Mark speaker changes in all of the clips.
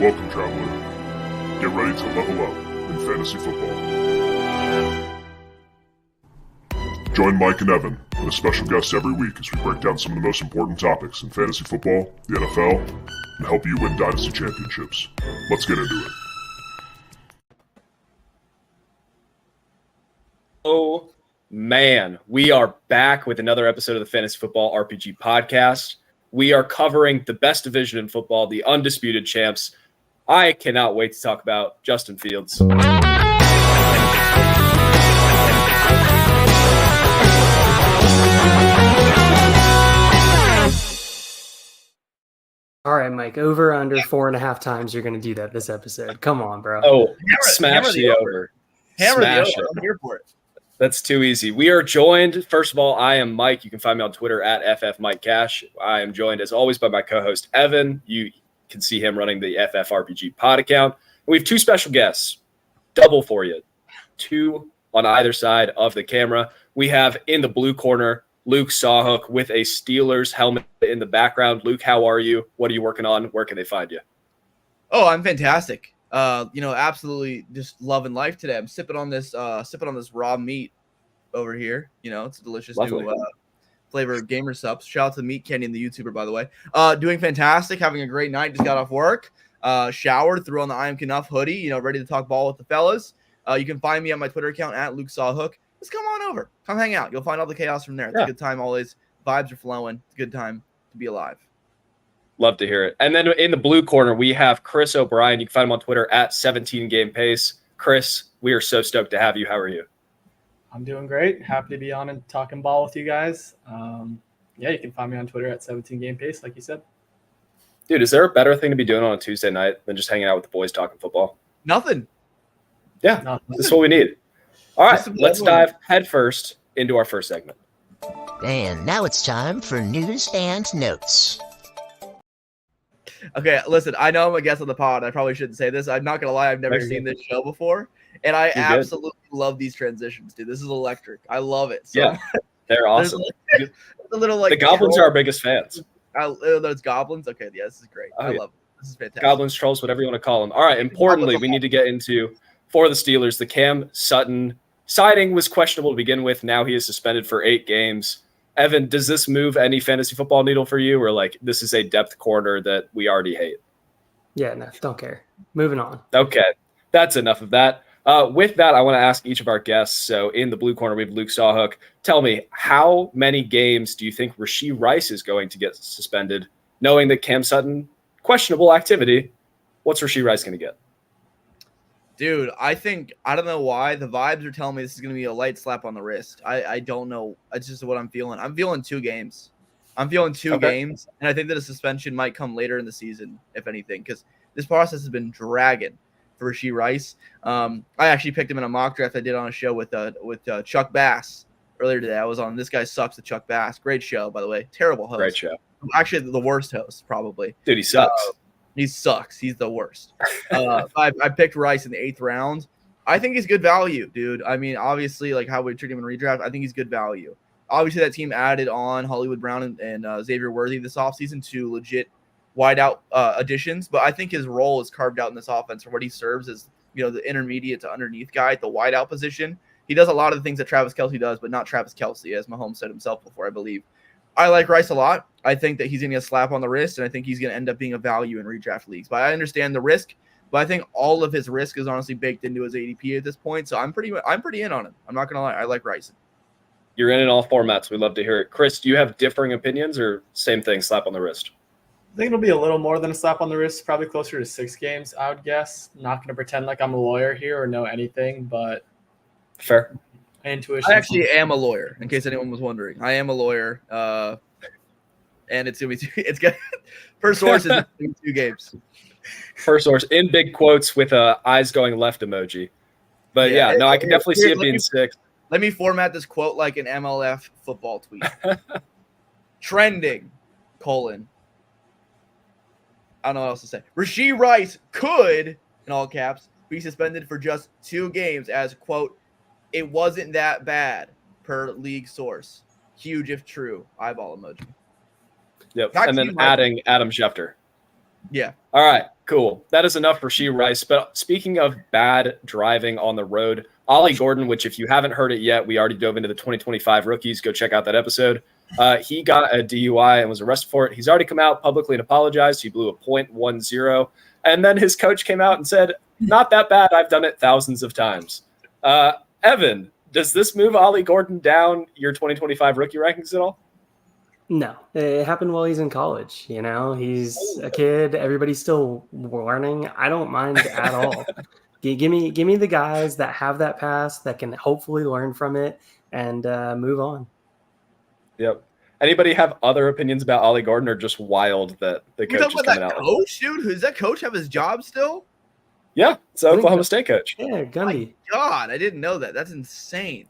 Speaker 1: Welcome, traveler. Get ready to level up in fantasy football. Join Mike and Evan and a special guest every week as we break down some of the most important topics in fantasy football, the NFL, and help you win dynasty championships. Let's get into it.
Speaker 2: Oh, man. We are back with another episode of the Fantasy Football RPG podcast. We are covering the best division in football, the undisputed champs. I cannot wait to talk about Justin Fields.
Speaker 3: All right, Mike, over under 4.5 times you're going to do that this episode. Come on, bro.
Speaker 2: Oh, smash the over.
Speaker 4: Hammer the
Speaker 2: Smash
Speaker 4: over.
Speaker 2: it.
Speaker 4: I'm here for it.
Speaker 2: That's too easy. We are joined, first of all, I am Mike. You can find me on Twitter at FFMikeCash. I am joined, as always, by my co-host, Evan. You can see him running the FFRPG pod account. And we have two special guests, double for you, two on either side of the camera. We have in the blue corner, Luke Sawhook with a Steelers helmet in the background. Luke, how are you? What are you working on? Where can they find you?
Speaker 4: Oh, I'm fantastic. Absolutely just loving life today. I'm sipping on this raw meat over here. It's a delicious
Speaker 2: Lovely.
Speaker 4: new flavor of Gamer Subs. Shout out to Meat Kenny and the YouTuber, by the way. Doing fantastic, having a great night. Just got off work, showered, threw on the I Am Knuff hoodie, ready to talk ball with the fellas. You can find me on my Twitter account at Luke Sawhook. Just come on over. Come hang out. You'll find all the chaos from there. It's a good time always. Vibes are flowing. It's a good time to be alive.
Speaker 2: Love to hear it. And then in the blue corner, we have Chris O'Brien. You can find him on Twitter at 17GamePace. Chris, we are so stoked to have you. How are you?
Speaker 5: I'm doing great. Happy to be on and talking ball with you guys. You can find me on Twitter at 17GamePace, like you said.
Speaker 2: Dude, is there a better thing to be doing on a Tuesday night than just hanging out with the boys talking football?
Speaker 4: Nothing.
Speaker 2: Yeah,
Speaker 5: Nothing.
Speaker 2: this is what we need. All right, let's dive headfirst into our first segment.
Speaker 6: And now it's time for news and notes.
Speaker 4: Okay, listen, I know I'm a guest on the pod. I probably shouldn't say this. I'm not going to lie. I've never seen this show before. And I absolutely love these transitions, dude. This is electric. I love it. So,
Speaker 2: yeah, they're awesome.
Speaker 4: a little
Speaker 2: the Goblins are our biggest fans.
Speaker 4: Those Goblins? Okay, yeah, this is great. I love it. This is fantastic.
Speaker 2: Goblins, Trolls, whatever you want to call them. All right, importantly, we need to get into, for the Steelers, the Cam Sutton signing was questionable to begin with. Now he is suspended for 8 games. Evan, does this move any fantasy football needle for you, or this is a depth corner that we already hate?
Speaker 3: Yeah, no, don't care. Moving on.
Speaker 2: Okay, that's enough of that. With that, I want to ask each of our guests. So in the blue corner, we have Luke Sawhook. Tell me, how many games do you think Rashee Rice is going to get suspended, knowing that Cam Sutton, questionable activity? What's Rashee Rice going to get?
Speaker 4: Dude, I don't know why. The vibes are telling me this is going to be a light slap on the wrist. I don't know. It's just what I'm feeling. I'm feeling 2 games. I'm feeling 2 games, and I think that a suspension might come later in the season, if anything, because this process has been dragging for Rashee Rice. I actually picked him in a mock draft I did on a show with Chuck Bass earlier today. I was on This Guy Sucks with Chuck Bass. Great show, by the way. Terrible host.
Speaker 2: Great show.
Speaker 4: Actually, the worst host, probably.
Speaker 2: Dude, he sucks.
Speaker 4: He sucks. He's the worst. I picked Rice in the 8th round. I think he's good value, dude. I mean, obviously, how we treat him in redraft, I think he's good value. Obviously, that team added on Hollywood Brown and Xavier Worthy this offseason to legit wideout additions, but I think his role is carved out in this offense for what he serves as, the intermediate to underneath guy at the wideout position. He does a lot of the things that Travis Kelce does, but not Travis Kelce, as Mahomes said himself before, I believe. I like Rice a lot. I think that he's going to get a slap on the wrist, and I think he's going to end up being a value in redraft leagues. But I understand the risk, but I think all of his risk is honestly baked into his ADP at this point. So I'm pretty in on him. I'm not going to lie. I like Rice.
Speaker 2: You're in all formats. We'd love to hear it. Chris, do you have differing opinions or same thing, slap on the wrist?
Speaker 5: I think it'll be a little more than a slap on the wrist, probably closer to 6 games, I would guess. Not going to pretend like I'm a lawyer here or know anything, but
Speaker 2: fair.
Speaker 5: Intuition.
Speaker 4: I actually am a lawyer, in case anyone was wondering. I am a lawyer, and it's going to be per source is 2 games.
Speaker 2: First source in big quotes with a eyes going left emoji. But I can definitely see it being 6.
Speaker 4: Let me format this quote like an MLF football tweet. Trending, : I don't know what else to say. Rashee Rice could, in all caps, be suspended for just 2 games as, quote, it wasn't that bad, per league source. Huge if true. Eyeball emoji.
Speaker 2: Yep. And then adding Adam Schefter.
Speaker 4: Yeah.
Speaker 2: All right, cool. That is enough for She Rice. But speaking of bad driving on the road, Ollie Gordon, which if you haven't heard it yet, we already dove into the 2025 rookies. Go check out that episode. He got a DUI and was arrested for it. He's already come out publicly and apologized. He blew a .10. And then his coach came out and said, not that bad. I've done it thousands of times. Evan, does this move Ollie Gordon down your 2025 rookie rankings at all?
Speaker 3: No, it happened while he's in college. You know, he's a kid. Everybody's still learning. I don't mind at all. Give me the guys that have that past that can hopefully learn from it and move on.
Speaker 2: Yep. Anybody have other opinions about Ollie Gordon, or just wild that the
Speaker 4: You're
Speaker 2: coach
Speaker 4: talking
Speaker 2: is
Speaker 4: about
Speaker 2: coming
Speaker 4: that
Speaker 2: out?
Speaker 4: coach, dude? Does that coach have his job still?
Speaker 2: Yeah, it's the Oklahoma State coach.
Speaker 3: Yeah, Gundy.
Speaker 4: God, I didn't know that. That's insane.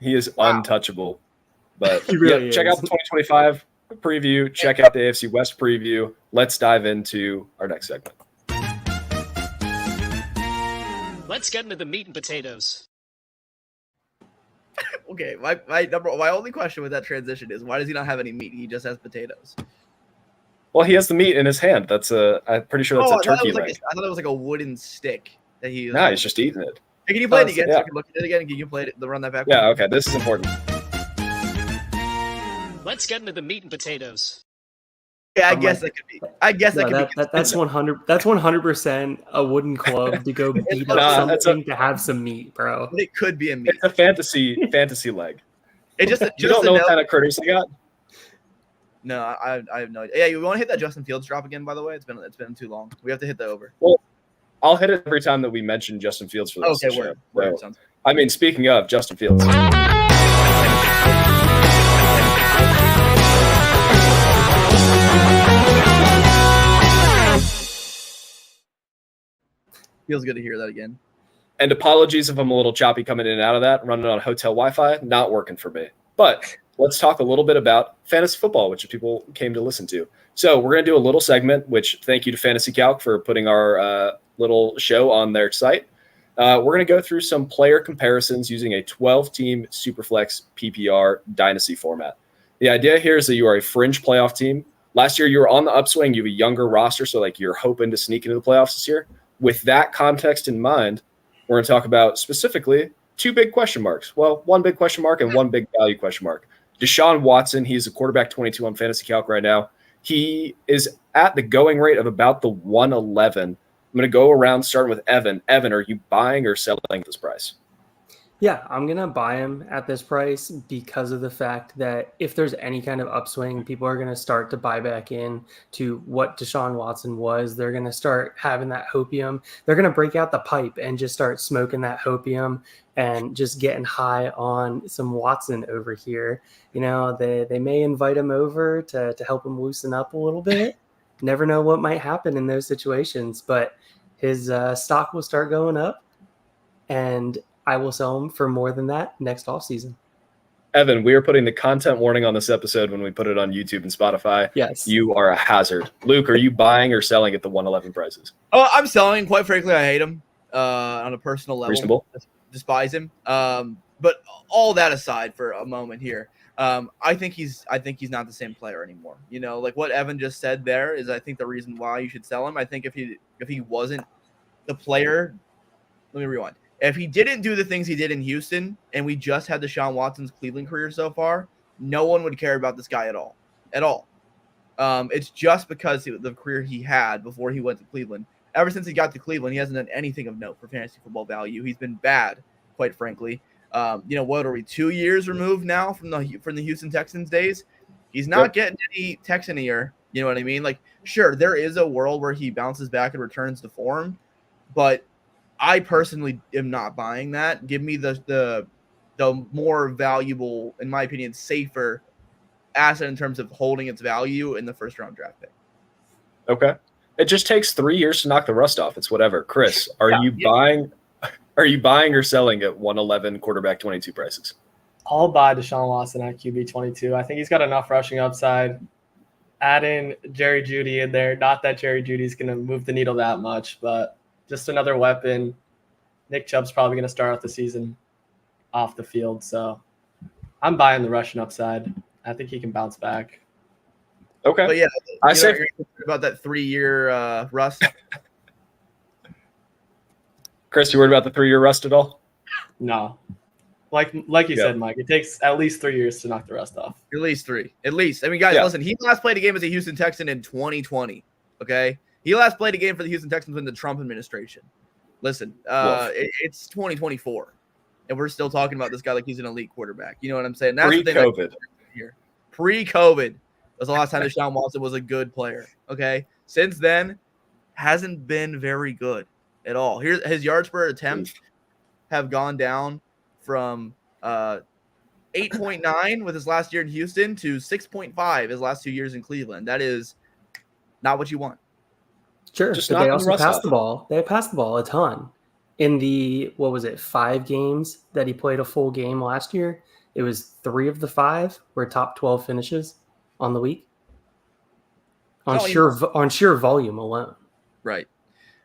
Speaker 2: He is
Speaker 4: Wow.
Speaker 2: untouchable. But
Speaker 3: He really
Speaker 2: check
Speaker 3: is.
Speaker 2: out the 2025 preview. Check out the AFC West preview. Let's dive into our next segment.
Speaker 7: Let's get into the meat and potatoes.
Speaker 4: Okay, my only question with that transition is why does he not have any meat? He just has potatoes.
Speaker 2: Well, he has the meat in his hand. I'm pretty sure that's a turkey leg.
Speaker 4: I thought it was like a wooden stick that he.
Speaker 2: No, he's just eating it.
Speaker 4: Hey, can you play it again?
Speaker 2: yeah.
Speaker 4: So I can look at it again. Can you play it? Run that back.
Speaker 2: Yeah, okay, this is important.
Speaker 7: Let's get into the meat and potatoes.
Speaker 4: Yeah, I guess that could be. I guess that
Speaker 3: No,
Speaker 4: could be.
Speaker 3: that's 100. That's 100% a wooden club to go beat up
Speaker 2: Nah, that's
Speaker 3: something to have some meat, bro.
Speaker 4: But it could be a meat.
Speaker 2: It's a fantasy leg.
Speaker 4: It just.
Speaker 2: You don't know what kind of critters they got?
Speaker 4: No, I have no idea. Yeah, you want to hit that Justin Fields drop again? By the way, it's been too long. We have to hit that over.
Speaker 2: Well, I'll hit it every time that we mention Justin Fields for this
Speaker 4: Okay,
Speaker 2: show.
Speaker 4: word.
Speaker 2: So, I mean, speaking of Justin Fields.
Speaker 4: Feels good to hear that again.
Speaker 2: And apologies if I'm a little choppy coming in and out of that. Running on hotel Wi-Fi, not working for me. But let's talk a little bit about fantasy football, which people came to listen to. So we're going to do a little segment, which thank you to Fantasy Calc for putting our little show on their site. We're going to go through some player comparisons using a 12-team Superflex PPR dynasty format. The idea here is that you are a fringe playoff team. Last year, you were on the upswing. You have a younger roster, so like you're hoping to sneak into the playoffs this year. With that context in mind, we're going to talk about specifically two big question marks. Well, one big question mark and one big value question mark. Deshaun Watson, he's a quarterback 22 on Fantasy Calc right now. He is at the going rate of about the 111. I'm going to go around starting with Evan. Evan, are you buying or selling at this price?
Speaker 3: Yeah, I'm going to buy him at this price because of the fact that if there's any kind of upswing, people are going to start to buy back in to what Deshaun Watson was. They're going to start having that hopium. They're going to break out the pipe and just start smoking that hopium and just getting high on some Watson over here. You know, they may invite him over to help him loosen up a little bit. Never know what might happen in those situations, but his stock will start going up, and I will sell him for more than that next offseason.
Speaker 2: Evan, we are putting the content warning on this episode when we put it on YouTube and Spotify.
Speaker 3: Yes.
Speaker 2: You are a hazard. Luke, are you buying or selling at the 111 prices?
Speaker 4: Oh, I'm selling. Quite frankly, I hate him on a personal level.
Speaker 2: Reasonable.
Speaker 4: Despise him. But all that aside for a moment here, I think he's not the same player anymore. You know, like what Evan just said there is, I think the reason why you should sell him. I think if he wasn't the player, let me rewind. If he didn't do the things he did in Houston and we just had Deshaun Watson's Cleveland career so far, no one would care about this guy at all. It's just because of the career he had before he went to Cleveland. Ever since he got to Cleveland, he hasn't done anything of note for fantasy football value. He's been bad, quite frankly. What are we, 2 years removed now from the Houston Texans days? He's not getting any Texan ear. You know what I mean? Like, sure, there is a world where he bounces back and returns to form, but I personally am not buying that. Give me the more valuable, in my opinion, safer asset in terms of holding its value in the first round draft pick.
Speaker 2: Okay. It just takes 3 years to knock the rust off. It's whatever. Chris, are you buying or selling at 111 quarterback 22 prices?
Speaker 5: I'll buy Deshaun Watson at QB 22. I think he's got enough rushing upside. Add in Jerry Jeudy in there. Not that Jerry Judy's going to move the needle that much, but just another weapon. Nick Chubb's probably going to start off the season off the field. So I'm buying the rushing upside. I think he can bounce back.
Speaker 2: Okay.
Speaker 4: But yeah,
Speaker 2: I
Speaker 4: you're
Speaker 2: say
Speaker 4: about that 3-year rust.
Speaker 2: Chris, you worried about the 3-year rust at all?
Speaker 5: No. Like you said, Mike, it takes at least 3 years to knock the rust off.
Speaker 4: At least 3. At least. I mean, guys, listen, he last played a game as a Houston Texan in 2020. Okay? He last played a game for the Houston Texans in the Trump administration. Listen, it's 2024. And we're still talking about this guy like he's an elite quarterback. You know what I'm saying? That's
Speaker 2: Pre-COVID.
Speaker 4: The thing here. Pre-COVID was the last time Deshaun Watson was a good player. Okay? Since then, hasn't been very good at all. Here's his yards per attempt have gone down from 8.9 with his last year in Houston to 6.5 his last 2 years in Cleveland. That is not what you want.
Speaker 3: Sure,
Speaker 2: Just
Speaker 3: but they
Speaker 2: knocking the
Speaker 3: also
Speaker 2: rust
Speaker 3: passed
Speaker 2: off.
Speaker 3: the ball. They passed the ball a ton. In the 5 games that he played a full game last year, it was 3 of the 5 were top 12 finishes on the week on sheer volume alone.
Speaker 4: Right.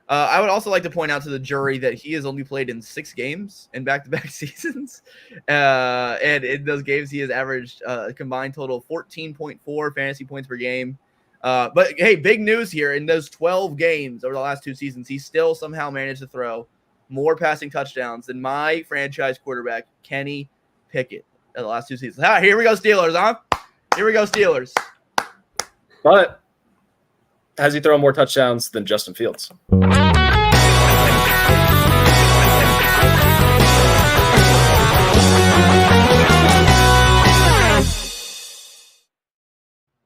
Speaker 4: I would also like to point out to the jury that he has only played in 6 games in back-to-back seasons. And in those games, he has averaged a combined total of 14.4 fantasy points per game. But, hey, big news here. In those 12 games over the last 2 seasons, he still somehow managed to throw more passing touchdowns than my franchise quarterback, Kenny Pickett, in the last 2 seasons. Here we go, Steelers, huh? Here we go, Steelers.
Speaker 2: But has he thrown more touchdowns than Justin Fields?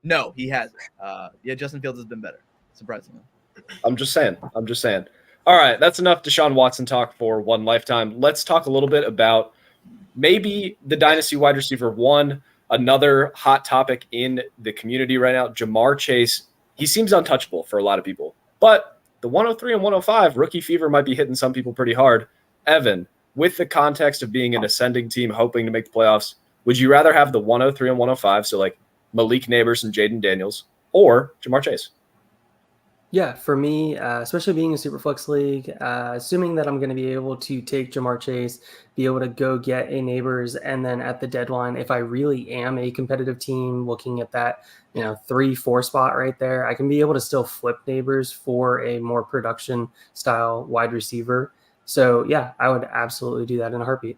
Speaker 4: No, he hasn't. Justin Fields has been better, surprisingly.
Speaker 2: I'm just saying. All right, that's enough Deshaun Watson talk for one lifetime. Let's talk a little bit about maybe the dynasty wide receiver one, another hot topic in the community right now, Ja'Marr Chase. He seems untouchable for a lot of people, but the 103 and 105 rookie fever might be hitting some people pretty hard. Evan, with the context of being an ascending team hoping to make the playoffs, would you rather have the 103 and 105, so like Malik Neighbors and Jaden Daniels, or Ja'Marr Chase?
Speaker 3: Yeah, for me, especially being a Superflex league, assuming that I'm going to be able to take Ja'Marr Chase, be able to go get a Neighbors, and then at the deadline, if I really am a competitive team looking at that, 3-4 spot right there, I can be able to still flip Neighbors for a more production style wide receiver. So yeah, I would absolutely do that in a heartbeat.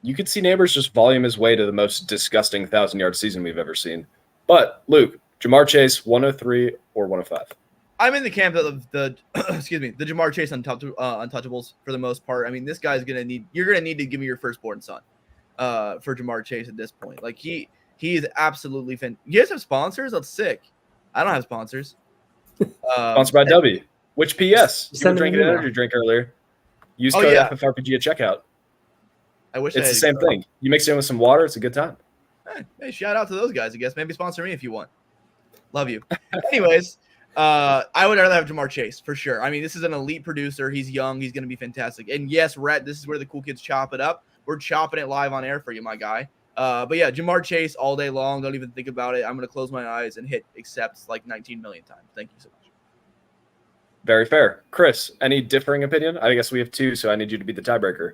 Speaker 2: You could see Neighbors just volume his way to the most disgusting 1,000-yard season we've ever seen. But Luke, Ja'Marr Chase, 103 or 105?
Speaker 4: I'm in the camp of the the Ja'Marr Chase untouchables for the most part. I mean, this guy's you're gonna need to give me your firstborn son for Ja'Marr Chase at this point. Like he is absolutely You guys have sponsors? That's sick. I don't have sponsors.
Speaker 2: Sponsored by W. Which PS? You were drinking an energy drink earlier. Use code FFRPG at checkout.
Speaker 4: I wish
Speaker 2: it's the same thing. You mix it in with some water, it's a good time.
Speaker 4: Hey, shout out to those guys, I guess. Maybe sponsor me if you want. Love you. Anyways. I would rather have Ja'Marr Chase for sure. I mean, this is an elite producer. He's young. He's going to be fantastic. And yes, Rhett, this is where the cool kids chop it up. We're chopping it live on air for you, my guy. But yeah, Ja'Marr Chase all day long. Don't even think about it. I'm going to close my eyes and hit accepts like 19 million times. Thank you so much.
Speaker 2: Very fair. Chris, any differing opinion? I guess we have 2, so I need you to be the tiebreaker.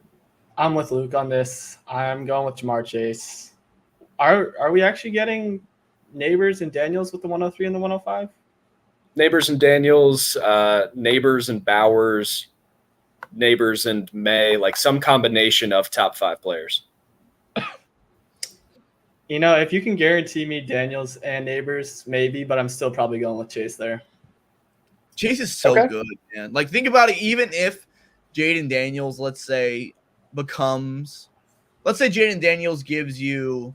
Speaker 5: I'm with Luke on this. I'm going with Ja'Marr Chase. Are we actually getting Neighbors and Daniels with the 103 and the 105?
Speaker 2: Neighbors and Daniels, Neighbors and Bowers, Neighbors and May, like some combination of top 5 players.
Speaker 5: If you can guarantee me Daniels and Neighbors, maybe, but I'm still probably going with Chase there.
Speaker 4: Chase is so good, man. Like, think about it. Even if Jaden Daniels, let's say Jaden Daniels gives you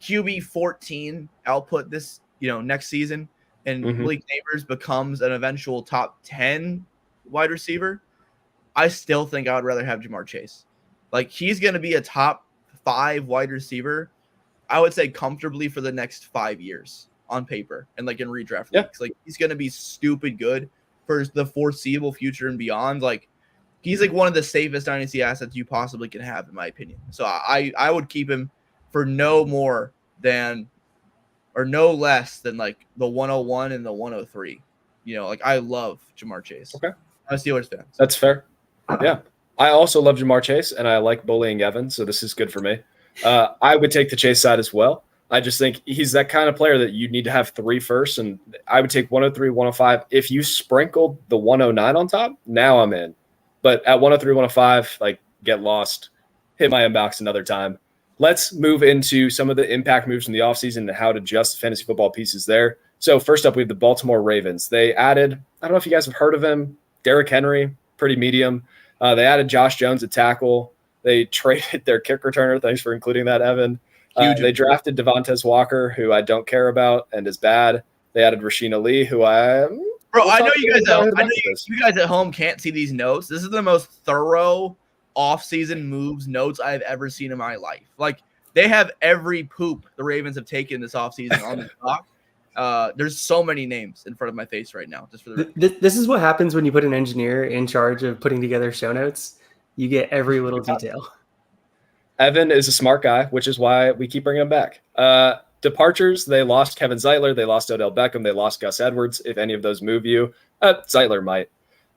Speaker 4: QB 14 output this, next season, and Malik Neighbors becomes an eventual top 10 wide receiver, I still think I would rather have Ja'Marr Chase. Like, he's going to be a top 5 wide receiver, I would say comfortably for the next 5 years on paper and like in redraft leagues. Like, he's going to be stupid good for the foreseeable future and beyond. Like, he's like one of the safest dynasty assets you possibly can have, in my opinion. So I would keep him for no less than like the 101 and the 103. Like, I love Ja'Marr Chase.
Speaker 2: Okay.
Speaker 4: I'm a Steelers fan.
Speaker 2: That's fair. Yeah. I also love Ja'Marr Chase, and I like bullying Evan, so this is good for me. I would take the Chase side as well. I just think he's that kind of player that you need to have 3 first, and I would take 103, 105. If you sprinkled the 109 on top, now I'm in. But at 103, 105, like, get lost. Hit my inbox another time. Let's move into some of the impact moves in the offseason and how to adjust fantasy football pieces there. So first up, we have the Baltimore Ravens. They added, I don't know if you guys have heard of him, Derrick Henry, pretty medium. They added Josh Jones at tackle. They traded their kick returner. Thanks for including that, Evan. They drafted Devontae Walker, who I don't care about and is bad. They added Rasheen Ali, who I
Speaker 4: know you guys at home can't see these notes. This is the most thorough offseason moves notes I've ever seen in my life. Like, they have every poop the Ravens have taken this offseason on the clock. There's so many names in front of my face right now. Just for
Speaker 3: this is what happens when you put an engineer in charge of putting together show notes. You get every little detail.
Speaker 2: Evan is a smart guy, which is why we keep bringing him back. Departures, they lost Kevin Zeitler. They lost Odell Beckham. They lost Gus Edwards. If any of those move you, Zeitler might.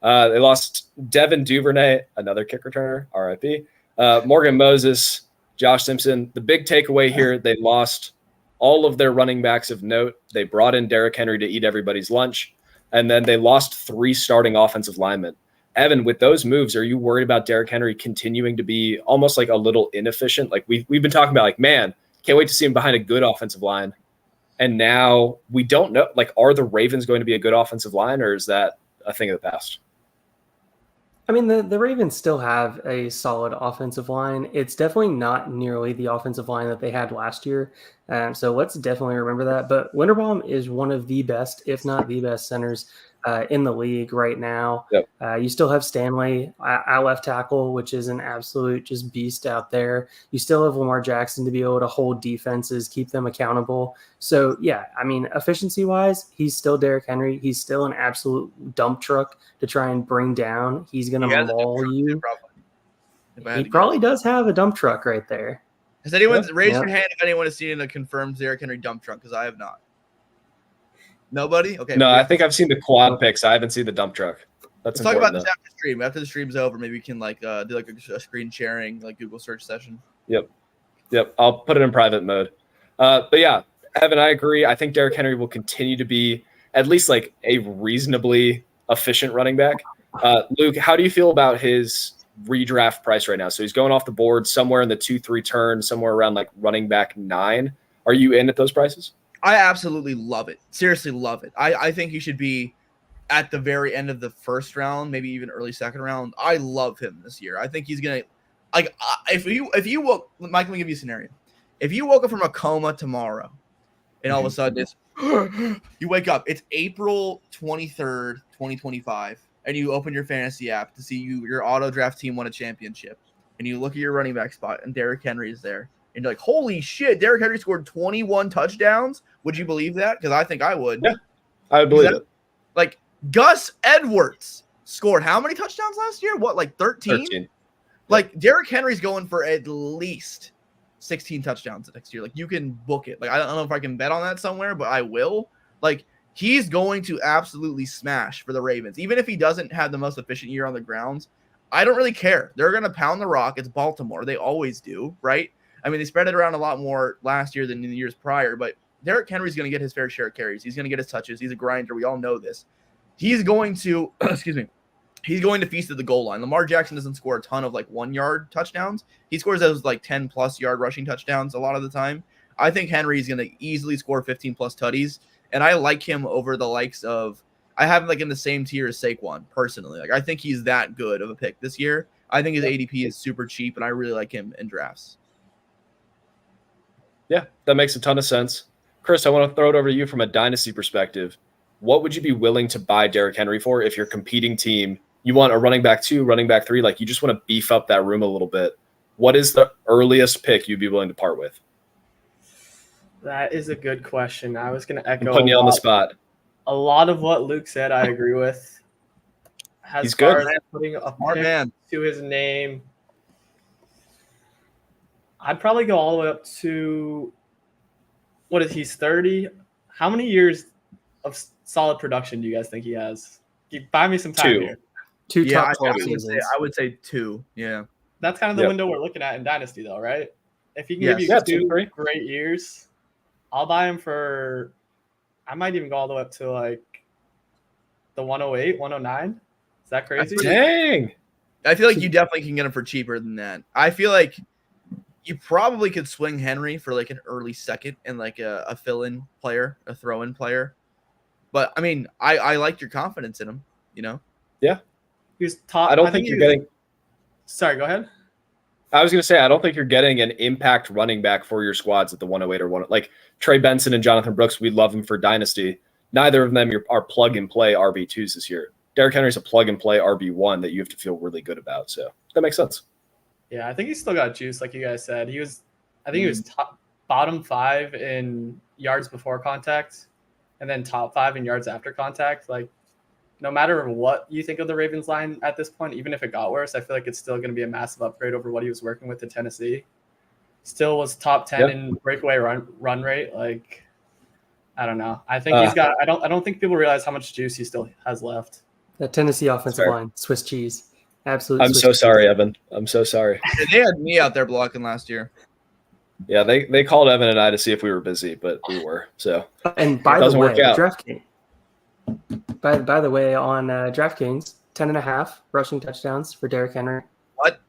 Speaker 2: They lost Devin Duvernay, another kick returner, RIP. Morgan Moses, Josh Simpson. The big takeaway here, they lost all of their running backs of note. They brought in Derrick Henry to eat everybody's lunch. And then they lost 3 starting offensive linemen. Evan, with those moves, are you worried about Derrick Henry continuing to be almost like a little inefficient? Like we've been talking about, like, man, can't wait to see him behind a good offensive line. And now we don't know, like, are the Ravens going to be a good offensive line, or is that a thing of the past?
Speaker 3: I mean, the Ravens still have a solid offensive line. It's definitely not nearly the offensive line that they had last year. So let's definitely remember that. But Linderbaum is one of the best, if not the best, centers in the league right now.
Speaker 2: Yep.
Speaker 3: You still have Stanley at left tackle, which is an absolute just beast out there. You still have Lamar Jackson to be able to hold defenses, keep them accountable. So, yeah, I mean, efficiency-wise, he's still Derrick Henry. He's still an absolute dump truck to try and bring down. He's going to maul you. He probably does have a dump truck right there.
Speaker 4: Has anyone raised your hand if anyone has seen a confirmed Derrick Henry dump truck? Because I have not. Nobody? Okay.
Speaker 2: No, I think I've seen the quad pics. I haven't seen the dump truck. Let's
Speaker 4: talk about this after stream. After the stream's over, maybe we can do a screen sharing, like Google search session.
Speaker 2: Yep. I'll put it in private mode. But yeah, Evan, I agree. I think Derrick Henry will continue to be at least like a reasonably efficient running back. Luke, how do you feel about his redraft price right now? So he's going off the board somewhere in the 2-3 turn, somewhere around like running back 9. Are you in at those prices?
Speaker 4: I absolutely love it. Seriously love it. I think he should be at the very end of the first round, maybe even early second round. I love him this year. I think he's going to, like, if you woke, Mike, let me give you a scenario. If you woke up from a coma tomorrow and all of a sudden you wake up, it's April 23rd, 2025, and you open your fantasy app to see your auto draft team won a championship, and you look at your running back spot and Derrick Henry is there. And you're like, holy shit, Derrick Henry scored 21 touchdowns. Would you believe that? Because I think I would.
Speaker 2: Yeah, I would believe it.
Speaker 4: Like, Gus Edwards scored how many touchdowns last year? What, like 13?
Speaker 2: 13.
Speaker 4: Like, Derrick Henry's going for at least 16 touchdowns next year. Like, you can book it. Like, I don't know if I can bet on that somewhere, but I will. Like, he's going to absolutely smash for the Ravens. Even if he doesn't have the most efficient year on the grounds, I don't really care. They're going to pound the rock. It's Baltimore. They always do, right? I mean, they spread it around a lot more last year than in the years prior, but Derrick Henry's going to get his fair share of carries. He's going to get his touches. He's a grinder. We all know this. He's going to, he's going to feast at the goal line. Lamar Jackson doesn't score a ton of like 1-yard touchdowns. He scores those like 10+ yard rushing touchdowns a lot of the time. I think Henry's going to easily score 15+ tutties, and I like him over the likes of, I have him like in the same tier as Saquon personally. Like, I think he's that good of a pick this year. I think his ADP is super cheap, and I really like him in drafts.
Speaker 2: Yeah, that makes a ton of sense. Chris, I want to throw it over to you from a dynasty perspective. What would you be willing to buy Derrick Henry for if your competing team, you want a running back 2, running back 3, like you just want to beef up that room a little bit? What is the earliest pick you'd be willing to part with?
Speaker 5: That is a good question. I was going to echo.
Speaker 2: I'm putting you on the spot.
Speaker 5: A lot of what Luke said, I agree with.
Speaker 2: He's good.
Speaker 5: Putting a pick to his name, I'd probably go all the way up to, what is he's 30? How many years of solid production do you guys think he has? Buy me some time
Speaker 2: 2.
Speaker 5: here.
Speaker 3: 2 top 12
Speaker 4: I
Speaker 3: seasons.
Speaker 4: would say 2. Yeah.
Speaker 5: That's kind of the window we're looking at in Dynasty, though, right? If he can give you 2 great years, I'll buy him for. I might even go all the way up to like the 108, 109. Is that crazy?
Speaker 2: Dang.
Speaker 4: I feel like you definitely can get him for cheaper than that. I feel like you probably could swing Henry for like an early second and like a fill-in player, a throw-in player. But I mean, I like your confidence in him, you know?
Speaker 2: Yeah.
Speaker 5: He was top.
Speaker 2: I don't think you're getting.
Speaker 5: Sorry, go ahead.
Speaker 2: I was going to say, I don't think you're getting an impact running back for your squads at the 108 or 1. Like Trey Benson and Jonathan Brooks, we love them for Dynasty. Neither of them are plug-and-play RB2s this year. Derrick Henry's a plug-and-play RB1 that you have to feel really good about. So that makes sense.
Speaker 5: Yeah, I think he's still got juice, like you guys said. He was bottom 5 in yards before contact and then top 5 in yards after contact. Like, no matter what you think of the Ravens line at this point, even if it got worse, I feel like it's still going to be a massive upgrade over what he was working with in Tennessee. Still was top 10 in breakaway run rate. Like, I don't know. I think he's got. I don't think people realize how much juice he still has left.
Speaker 3: That Tennessee offensive line, Swiss cheese, absolutely.
Speaker 2: I'm so sorry, Evan. I'm so sorry.
Speaker 4: They had me out there blocking last year.
Speaker 2: Yeah, they called Evan and I to see if we were busy, but we were. So
Speaker 3: and by the way, DraftKings. By the way, on DraftKings, 10.5 rushing touchdowns for Derrick Henry.
Speaker 4: What?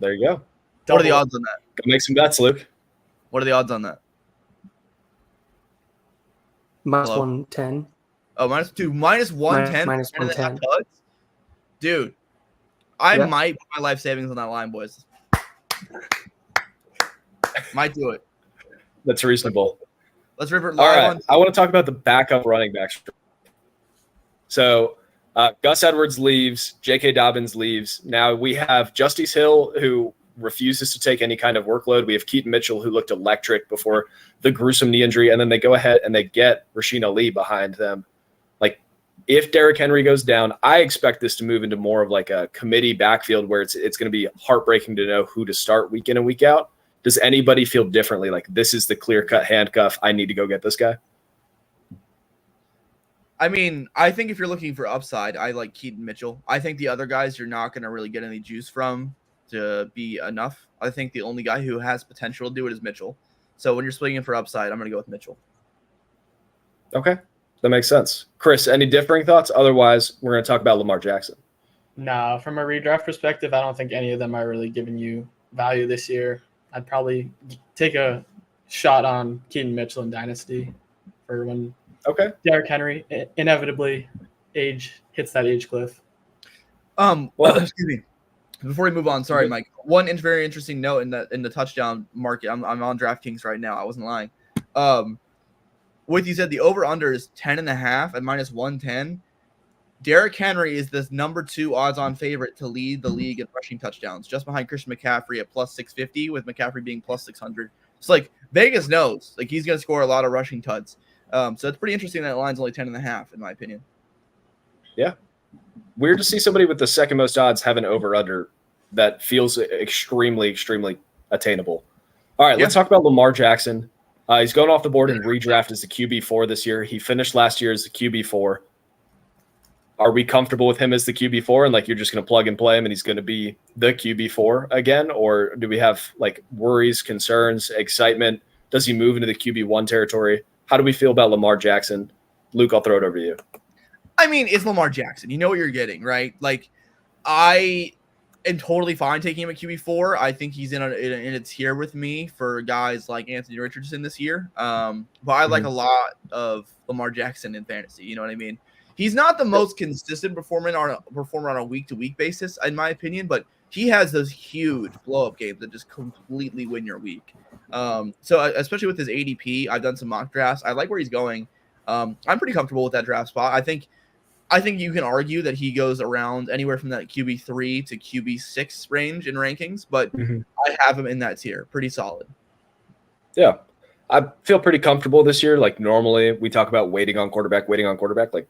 Speaker 2: There you go.
Speaker 4: What are the odds on that?
Speaker 2: Go make some bets, Luke.
Speaker 4: What are the odds on that?
Speaker 3: Minus 110.
Speaker 4: Oh, minus 110.
Speaker 3: Minus 110.
Speaker 4: Dude, I might put my life savings on that line, boys. Might do it.
Speaker 2: That's reasonable.
Speaker 4: Let's rip it live.
Speaker 2: All right. I want to talk about the backup running backs. So Gus Edwards leaves. J.K. Dobbins leaves. Now we have Justice Hill, who refuses to take any kind of workload. We have Keaton Mitchell, who looked electric before the gruesome knee injury. And then they go ahead and they get Rasheen Ali behind them. Like, if Derrick Henry goes down, I expect this to move into more of like a committee backfield where it's going to be heartbreaking to know who to start week in and week out. Does anybody feel differently? Like, this is the clear-cut handcuff. I need to go get this guy.
Speaker 4: I mean, I think if you're looking for upside, I like Keaton Mitchell. I think the other guys you're not going to really get any juice from to be enough. I think the only guy who has potential to do it is Mitchell. So when you're swinging for upside, I'm going to go with Mitchell.
Speaker 2: Okay. That makes sense. Chris, any differing thoughts? Otherwise, we're going to talk about Lamar Jackson.
Speaker 5: No, from a redraft perspective, I don't think any of them are really giving you value this year. I'd probably take a shot on Keaton Mitchell in Dynasty for when Derrick Henry inevitably hits that age cliff.
Speaker 4: Well, excuse me. Before we move on, sorry, Mike. One very interesting note in the touchdown market. I'm on DraftKings right now. I wasn't lying. What you said, the over/under is 10.5 at minus 110. Derrick Henry is the number 2 odds-on favorite to lead the league in rushing touchdowns, just behind Christian McCaffrey at plus 650, with McCaffrey being plus 600. It's like Vegas knows, like he's going to score a lot of rushing tuds. So it's pretty interesting that line's only 10.5, in my opinion.
Speaker 2: Yeah. Weird to see somebody with the second most odds have an over/under that feels extremely, extremely attainable. All right, let's talk about Lamar Jackson. He's going off the board in redraft as the QB4 this year. He finished last year as the QB4. Are we comfortable with him as the QB4 and like you're just going to plug and play him and he's going to be the QB4 again? Or do we have like worries, concerns, excitement? Does he move into the QB1 territory? How do we feel about Lamar Jackson? Luke, I'll throw it over to you.
Speaker 4: I mean, it's Lamar Jackson. You know what you're getting, right? Like, I am totally fine taking him at QB4. I think he's in a tier with me for guys like Anthony Richardson this year. But I like a lot of Lamar Jackson in fantasy. You know what I mean? He's not the most consistent performer on a week-to-week basis, in my opinion, but he has those huge blow-up games that just completely win your week. So especially with his ADP, I've done some mock drafts. I like where he's going. I'm pretty comfortable with that draft spot. I think you can argue that he goes around anywhere from that QB3 to QB6 range in rankings, but I have him in that tier. Pretty solid. Yeah.
Speaker 2: I feel pretty comfortable this year. Like normally we talk about waiting on quarterback. Like,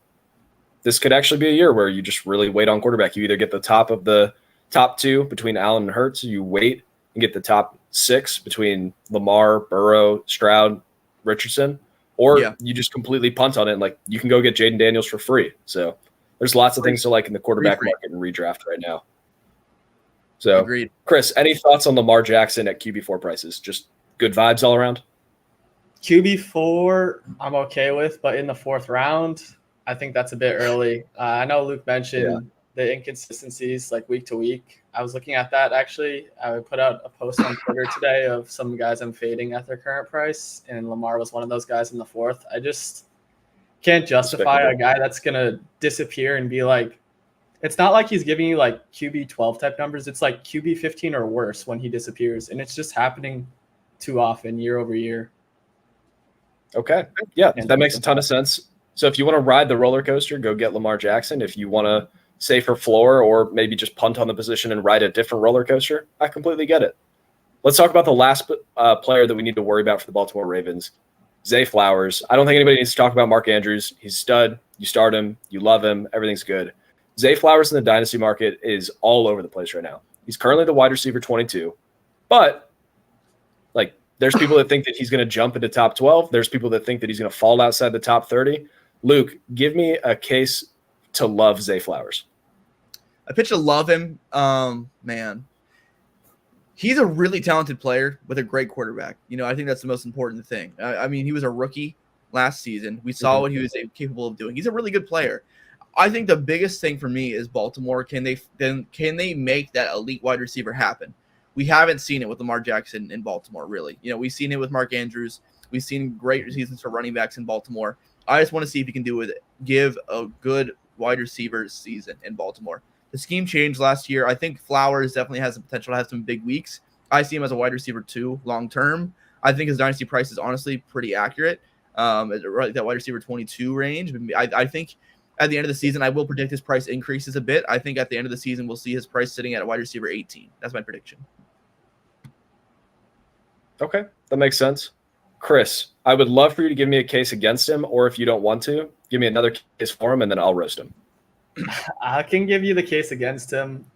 Speaker 2: this could actually be a year where you just really wait on quarterback. You either get the top of the top 2 between Allen and Hurts, you wait and get the top 6 between Lamar, Burrow, Stroud, Richardson, or you just completely punt on it. And like you can go get Jaden Daniels for free. So there's lots of things to like in the quarterback market and redraft right now. So
Speaker 4: agreed.
Speaker 2: Chris, any thoughts on Lamar Jackson at QB4 prices? Just good vibes all around?
Speaker 5: QB4, I'm okay with, but in the 4th round, I think that's a bit early. I know Luke mentioned the inconsistencies like week to week. I was looking at that actually. I put out a post on Twitter today of some guys I'm fading at their current price, and Lamar was one of those guys in the 4th. I just can't justify a guy that's going to disappear and be like, it's not like he's giving you like QB 12 type numbers. It's like QB 15 or worse when he disappears. And it's just happening too often year over year.
Speaker 2: Okay. Yeah, that makes a ton of sense. So if you want to ride the roller coaster, go get Lamar Jackson. If you want to save for floor or maybe just punt on the position and ride a different roller coaster, I completely get it. Let's talk about the last player that we need to worry about for the Baltimore Ravens, Zay Flowers. I don't think anybody needs to talk about Mark Andrews. He's stud. You start him. You love him. Everything's good. Zay Flowers in the dynasty market is all over the place right now. He's currently the wide receiver 22, but like there's people that think that he's going to jump into top 12. There's people that think that he's going to fall outside the top 30. Luke, give me a case to love Zay Flowers.
Speaker 4: I pitch to love him. Man, he's a really talented player with a great quarterback. You know, I think that's the most important thing. I mean, he was a rookie last season. We saw what he was capable of doing. He's a really good player. I think the biggest thing for me is Baltimore. Can they make that elite wide receiver happen? We haven't seen it with Lamar Jackson in Baltimore, really. You know, we've seen it with Mark Andrews. We've seen great seasons for running backs in Baltimore. I just want to see if he can do it. Give a good wide receiver season in Baltimore. The scheme changed last year. I think Flowers definitely has the potential to have some big weeks. I see him as a wide receiver 2 long term. I think his dynasty price is honestly pretty accurate. That wide receiver 22 range. I think at the end of the season, I will predict his price increases a bit. I think at the end of the season, we'll see his price sitting at a wide receiver 18. That's my prediction.
Speaker 2: Okay, that makes sense. Chris, I would love for you to give me a case against him, or if you don't want to, give me another case for him, and then I'll roast him.
Speaker 5: I can give you the case against him.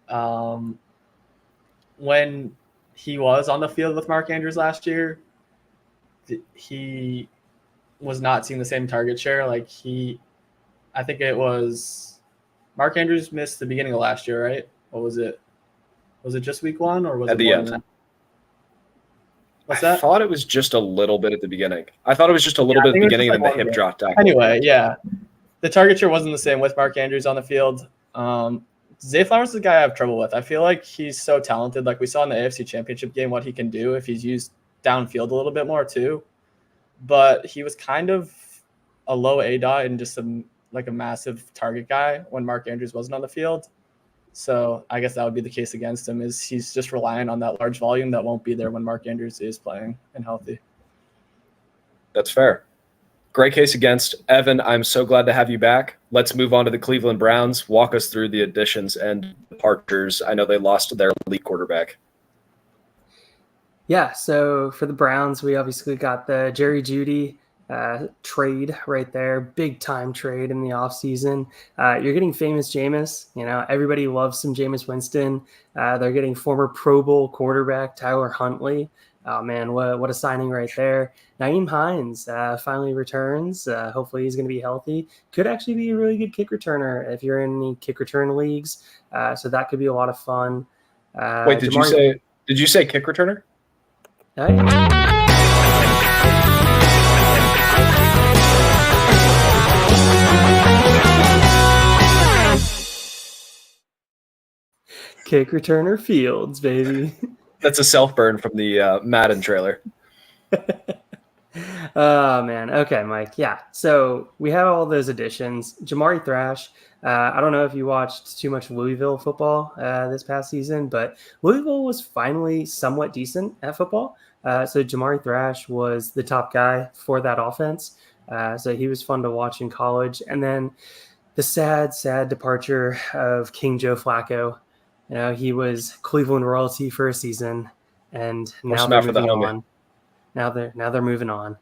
Speaker 5: When he was on the field with Mark Andrews last year, he was not seeing the same target share. I think it was Mark Andrews missed the beginning of last year, right? What was it? Was it just week 1 or was
Speaker 2: at
Speaker 5: it
Speaker 2: the end?
Speaker 5: What's that?
Speaker 2: I thought it was just a little bit at the beginning. I thought it was just a little bit at the beginning, and then the hip dropped out.
Speaker 5: Anyway, yeah. The target share wasn't the same with Mark Andrews on the field. Zay Flowers is the guy I have trouble with. I feel like he's so talented. Like we saw in the AFC Championship game what he can do if he's used downfield a little bit more too. But he was kind of a low ADOT and just a massive target guy when Mark Andrews wasn't on the field. So I guess that would be the case against him, is he's just relying on that large volume that won't be there when Mark Andrews is playing and healthy.
Speaker 2: That's fair. Great case against. Evan, I'm so glad to have you back. Let's move on to the Cleveland Browns. Walk us through the additions and departures. I know they lost their elite quarterback.
Speaker 3: Yeah, so for the Browns, we obviously got the Jerry Jeudy trade right there, big time trade in the offseason. You're getting famous Jameis. You know, everybody loves some Jameis Winston. They're getting former Pro Bowl quarterback Tyler Huntley. Oh man, what a signing right there. Nyheim Hines finally returns. Hopefully he's going to be healthy. Could actually be a really good kick returner if you're in any kick return leagues. So that could be a lot of fun.
Speaker 2: Wait, did you say kick returner?
Speaker 3: Kick returner Fields, baby.
Speaker 2: That's a self-burn from the Madden trailer.
Speaker 3: Oh, man. Okay, Mike. Yeah. So we have all those additions. Jamari Thrash. I don't know if you watched too much Louisville football this past season, but Louisville was finally somewhat decent at football. So Jamari Thrash was the top guy for that offense. So he was fun to watch in college. And then the sad departure of King Joe Flacco. You know, he was Cleveland royalty for a season, and now they're moving on. Now they're moving on.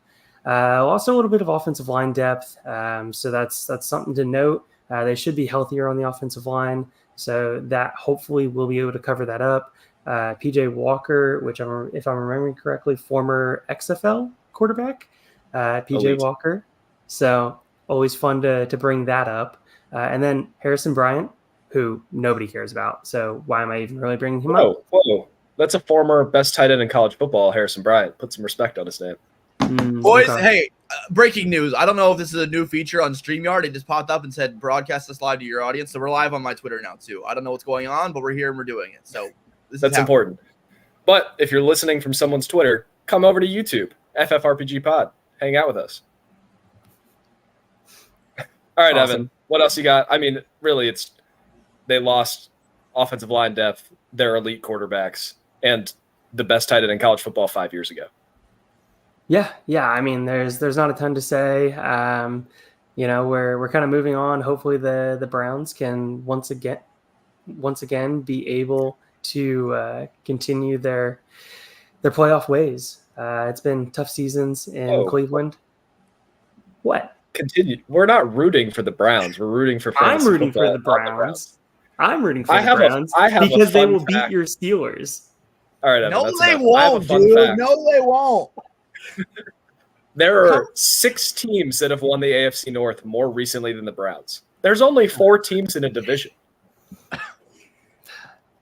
Speaker 3: Also, a little bit of offensive line depth, so that's something to note. They should be healthier on the offensive line, so that hopefully we'll be able to cover that up. PJ Walker, which if I'm remembering correctly, former XFL quarterback, PJ Walker. So always fun to bring that up, and then Harrison Bryant, who nobody cares about. So why am I even really bringing him up?
Speaker 2: Whoa. That's a former best tight end in college football, Harrison Bryant. Put some respect on his name.
Speaker 4: Boys,
Speaker 3: Okay.
Speaker 4: hey, breaking news. I don't know if this is a new feature on StreamYard. It just popped up and said broadcast this live to your audience. So we're live on my Twitter now, too. I don't know what's going on, but we're here and we're doing it. So
Speaker 2: That's important. But if you're listening from someone's Twitter, come over to YouTube, FFRPG Pod. Hang out with us. All right,
Speaker 3: Awesome.
Speaker 2: Evan, what else you got? I mean, really, they lost offensive line depth, their elite quarterbacks, and the best tight end in college football 5 years ago.
Speaker 3: Yeah. I mean, there's not a ton to say. We're kind of moving on. Hopefully, the Browns can once again be able to continue their playoff ways. It's been tough seasons in Cleveland. What?
Speaker 2: Continue. We're not rooting for the Browns. We're rooting for fantasy
Speaker 3: I'm rooting
Speaker 2: football
Speaker 3: for the Browns. I'm rooting for the Browns because they will beat your Steelers.
Speaker 2: All right, Evan,
Speaker 4: no,
Speaker 2: that's
Speaker 4: they
Speaker 2: enough.
Speaker 4: won't, dude. No, they won't.
Speaker 2: There are 6 teams that have won the AFC North more recently than the Browns. There's only 4 teams in a division.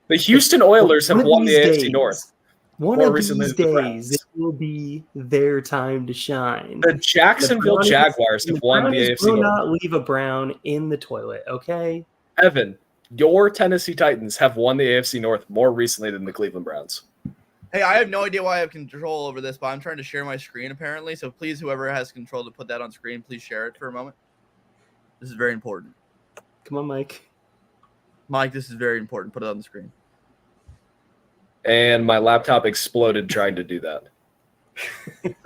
Speaker 2: The Houston Oilers have won the AFC North.
Speaker 3: One of these days, it will be their time to shine.
Speaker 2: The Jacksonville Jaguars have won the AFC North.
Speaker 3: Do not leave a Brown in the toilet, okay?
Speaker 2: Evan, your Tennessee Titans have won the AFC North more recently than the Cleveland Browns.
Speaker 4: Hey, I have no idea why I have control over this, but I'm trying to share my screen apparently. So please, whoever has control to put that on screen, please share it for a moment. This is very important.
Speaker 3: Come on, Mike.
Speaker 4: Mike, this is very important. Put it on the screen.
Speaker 2: And my laptop exploded trying to do that.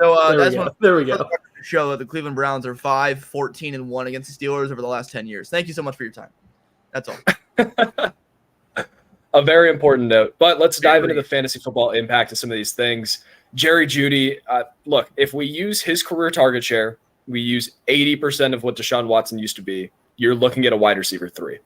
Speaker 4: So
Speaker 3: there we go.
Speaker 4: Show that the Cleveland Browns are 5-14-1 against the Steelers over the last 10 years. Thank you so much for your time. That's all.
Speaker 2: A very important note. But let's dive into the fantasy football impact of some of these things. Jerry Jeudy, look, if we use his career target share, we use 80% of what Deshaun Watson used to be, you're looking at a wide receiver 3.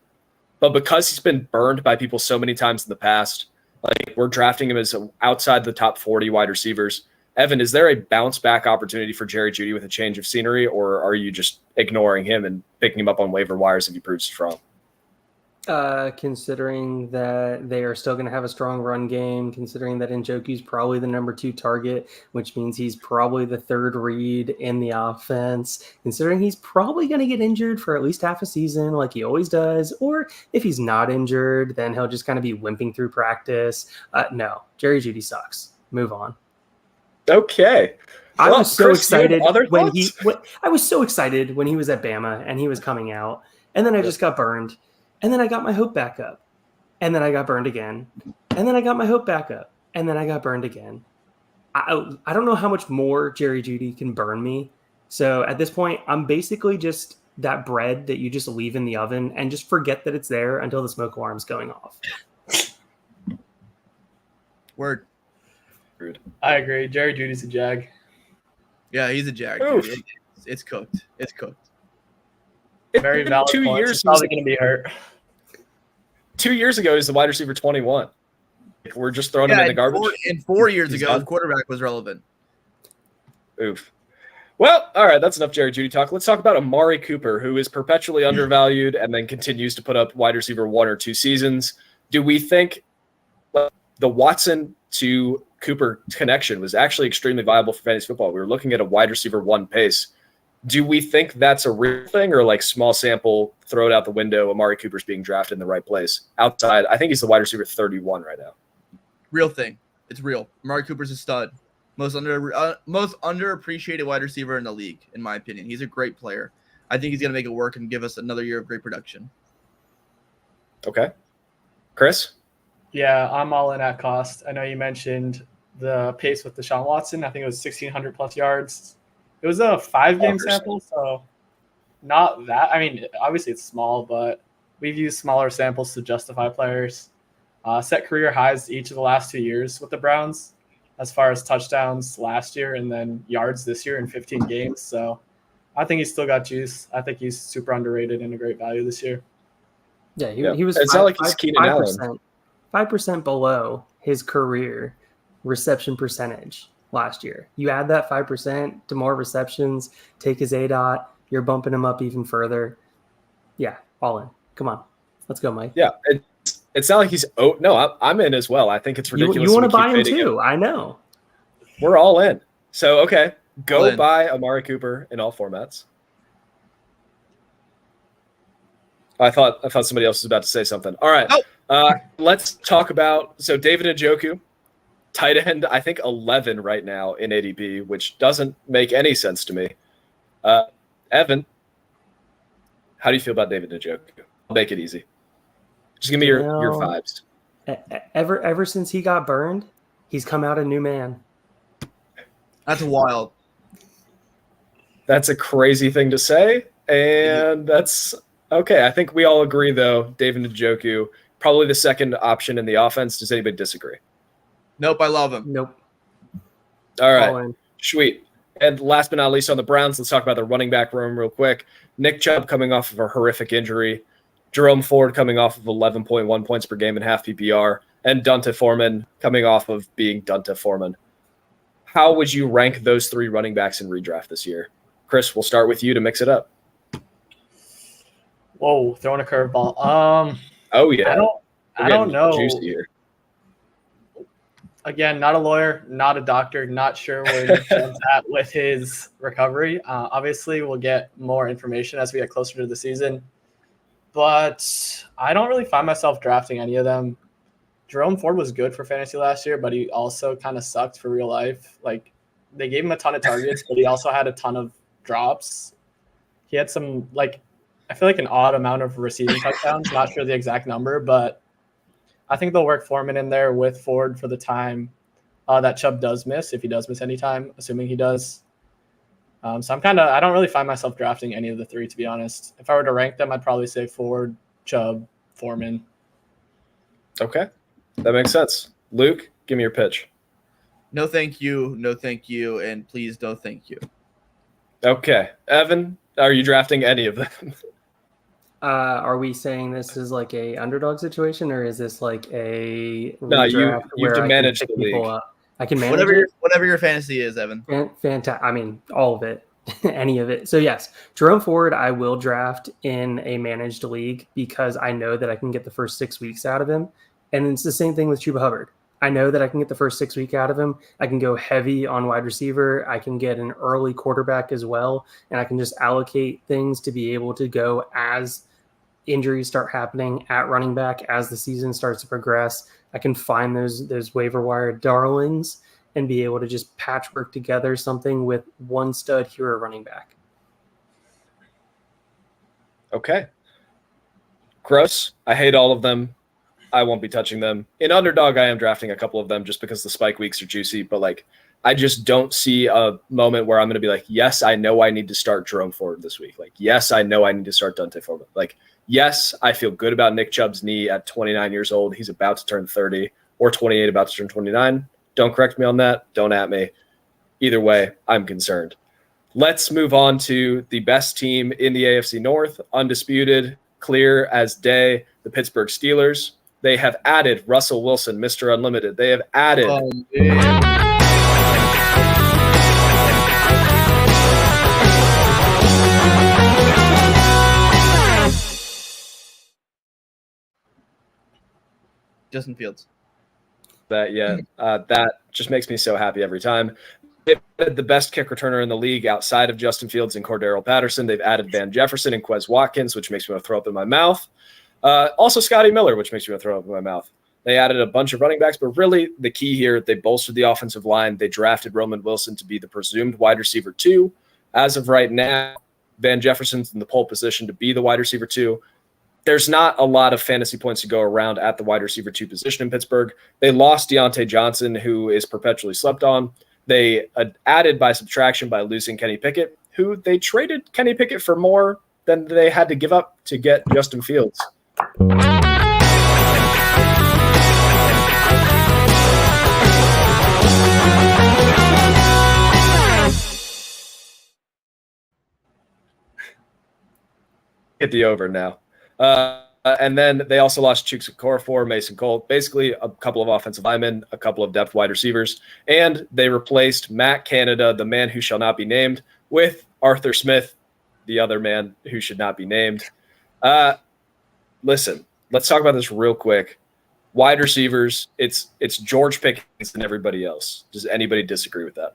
Speaker 2: But because he's been burned by people so many times in the past, like we're drafting him as outside the top 40 wide receivers. Evan, is there a bounce back opportunity for Jerry Jeudy with a change of scenery, or are you just ignoring him and picking him up on waiver wires if he proves strong?
Speaker 3: Considering that they are still going to have a strong run game, considering that Njoku's probably the number 2 target, which means he's probably the 3rd read in the offense, considering he's probably going to get injured for at least half a season like he always does, or if he's not injured, then he'll just kind of be wimping through practice. No, Jerry Jeudy sucks. Move on.
Speaker 2: Okay.
Speaker 3: I was so excited when
Speaker 2: I
Speaker 3: was so excited when he was at Bama and he was coming out, and then I just got burned. And then I got my hope back up. And then I got burned again. And then I got my hope back up. And then I got burned again. I don't know how much more Jerry Jeudy can burn me. So at this point, I'm basically just that bread that you just leave in the oven and just forget that it's there until the smoke alarm's going off.
Speaker 4: Word.
Speaker 2: Rude.
Speaker 5: I agree. Jerry Judy's a Jag.
Speaker 4: Yeah, he's a Jag. Dude. It's cooked. It's cooked.
Speaker 5: Very valid.
Speaker 2: 2
Speaker 5: point.
Speaker 2: years.
Speaker 5: He's probably going to be hurt.
Speaker 2: 2 years ago, he's the wide receiver 21. We're just throwing him in the garbage.
Speaker 4: And 4 years ago, the quarterback was relevant.
Speaker 2: Oof. Well, all right, that's enough Jerry Jeudy talk. Let's talk about Amari Cooper, who is perpetually undervalued and then continues to put up wide receiver 1 or 2 seasons. Do we think the Watson to Cooper connection was actually extremely viable for fantasy football? We were looking at a wide receiver 1 pace. Do we think that's a real thing, or like small sample, throw it out the window, Amari Cooper's being drafted in the right place? Outside, I think he's the wide receiver 31 right now.
Speaker 4: Real thing. It's real. Amari Cooper's a stud. Most underappreciated wide receiver in the league, in my opinion. He's a great player. I think he's going to make it work and give us another year of great production.
Speaker 2: Okay. Chris?
Speaker 5: Yeah, I'm all in at cost. I know you mentioned the pace with Deshaun Watson. I think it was 1,600 plus yards. It was a 5-game sample, so not that. I mean, obviously it's small, but we've used smaller samples to justify players. Set career highs each of the last 2 years with the Browns, as far as touchdowns last year and then yards this year in 15 games. So I think he's still got juice. I think he's super underrated and a great value this year.
Speaker 3: Yeah, he was
Speaker 2: it's not like he's Keenan Allen.
Speaker 3: 5% below his career reception percentage last year. You add that 5% to more receptions, take his ADOT, you're bumping him up even further. Yeah, all in. Come on. Let's go, Mike.
Speaker 2: Yeah, it's not like he's – I'm in as well. I think it's ridiculous.
Speaker 3: You want to buy him too. I know.
Speaker 2: We're all in. So, okay, Go buy Amari Cooper in all formats. I thought somebody else was about to say something. All right. Let's talk about David Njoku, tight end, I think 11 right now in ADP, which doesn't make any sense to me. Evan, how do you feel about David Njoku? I'll make it easy. Just give me your vibes.
Speaker 3: Ever since he got burned, he's come out a new man.
Speaker 4: That's wild.
Speaker 2: That's a crazy thing to say, and that's okay. I think we all agree, though, David Njoku, probably the second option in the offense. Does anybody disagree?
Speaker 4: Nope, I love him.
Speaker 3: Nope.
Speaker 2: All right, sweet. And last but not least on the Browns, let's talk about the running back room real quick. Nick Chubb coming off of a horrific injury. Jerome Ford coming off of 11.1 points per game in half PPR. And Donta Foreman coming off of being Donta Foreman. How would you rank those three running backs in redraft this year? Chris, we'll start with you to mix it up.
Speaker 5: Whoa, throwing a curveball.
Speaker 2: Oh, yeah.
Speaker 5: I don't know.
Speaker 2: Juicy here.
Speaker 5: Again, not a lawyer, not a doctor, not sure where Nick Chubb's at with his recovery. Obviously, we'll get more information as we get closer to the season. But I don't really find myself drafting any of them. Jerome Ford was good for fantasy last year, but he also kind of sucked for real life. Like, they gave him a ton of targets, but he also had a ton of drops. He had some, I feel like an odd amount of receiving touchdowns. Not sure the exact number, but I think they'll work Foreman in there with Ford for the time that Chubb does miss, if he does miss any time, assuming he does. So I don't really find myself drafting any of the three, to be honest. If I were to rank them, I'd probably say Ford, Chubb, Foreman.
Speaker 2: Okay. That makes sense. Luke, give me your pitch.
Speaker 4: No, thank you. No, thank you. And please, no, thank you.
Speaker 2: Okay. Evan, are you drafting any of them?
Speaker 3: Are we saying this is like a underdog situation, or is this like a
Speaker 2: no? You have to manage the league.
Speaker 3: I can manage
Speaker 4: whatever your fantasy is, Evan.
Speaker 3: Fantastic. I mean, all of it, any of it. So yes, Jerome Ford, I will draft in a managed league because I know that I can get the first 6 weeks out of him, and it's the same thing with Chuba Hubbard. I know that I can get the first 6 weeks out of him. I can go heavy on wide receiver. I can get an early quarterback as well, and I can just allocate things to be able to go as injuries start happening at running back as the season starts to progress. I can find those waiver wire darlings and be able to just patchwork together something with one stud hero running back.
Speaker 2: Okay. Gross. I hate all of them. I won't be touching them. In underdog, I am drafting a couple of them just because the spike weeks are juicy, but I just don't see a moment where I'm going to be like, yes, I know I need to start Jerome Ford this week. Yes, I know I need to start Donta Foreman. Yes, I feel good about Nick Chubb's knee at 29 years old. He's about to turn 30 or 28, about to turn 29. Don't correct me on that. Don't at me. Either way, I'm concerned. Let's move on to the best team in the AFC North, undisputed, clear as day, the Pittsburgh Steelers. They have added Russell Wilson, Mr. Unlimited. They have added
Speaker 4: Justin Fields.
Speaker 2: That just makes me so happy every time. They've added the best kick returner in the league outside of Justin Fields and Cordero Patterson. They've added Van Jefferson and Quez Watkins, which makes me want to throw up in my mouth. Also Scotty Miller, which makes me want to throw up in my mouth. They added a bunch of running backs, but really the key here, they bolstered the offensive line. They drafted Roman Wilson to be the presumed wide receiver 2. As of right now, Van Jefferson's in the pole position to be the wide receiver 2. There's not a lot of fantasy points to go around at the wide receiver 2 position in Pittsburgh. They lost Deontay Johnson, who is perpetually slept on. They added by subtraction by losing Kenny Pickett, who they traded Kenny Pickett for more than they had to give up to get Justin Fields. Hit the over now. And then they also lost Chuks Okorafor, Mason Cole, basically a couple of offensive linemen, a couple of depth wide receivers, and they replaced Matt Canada, the man who shall not be named, with Arthur Smith, the other man who should not be named. Listen, let's talk about this real quick. Wide receivers, it's George Pickens and everybody else. Does anybody disagree with that?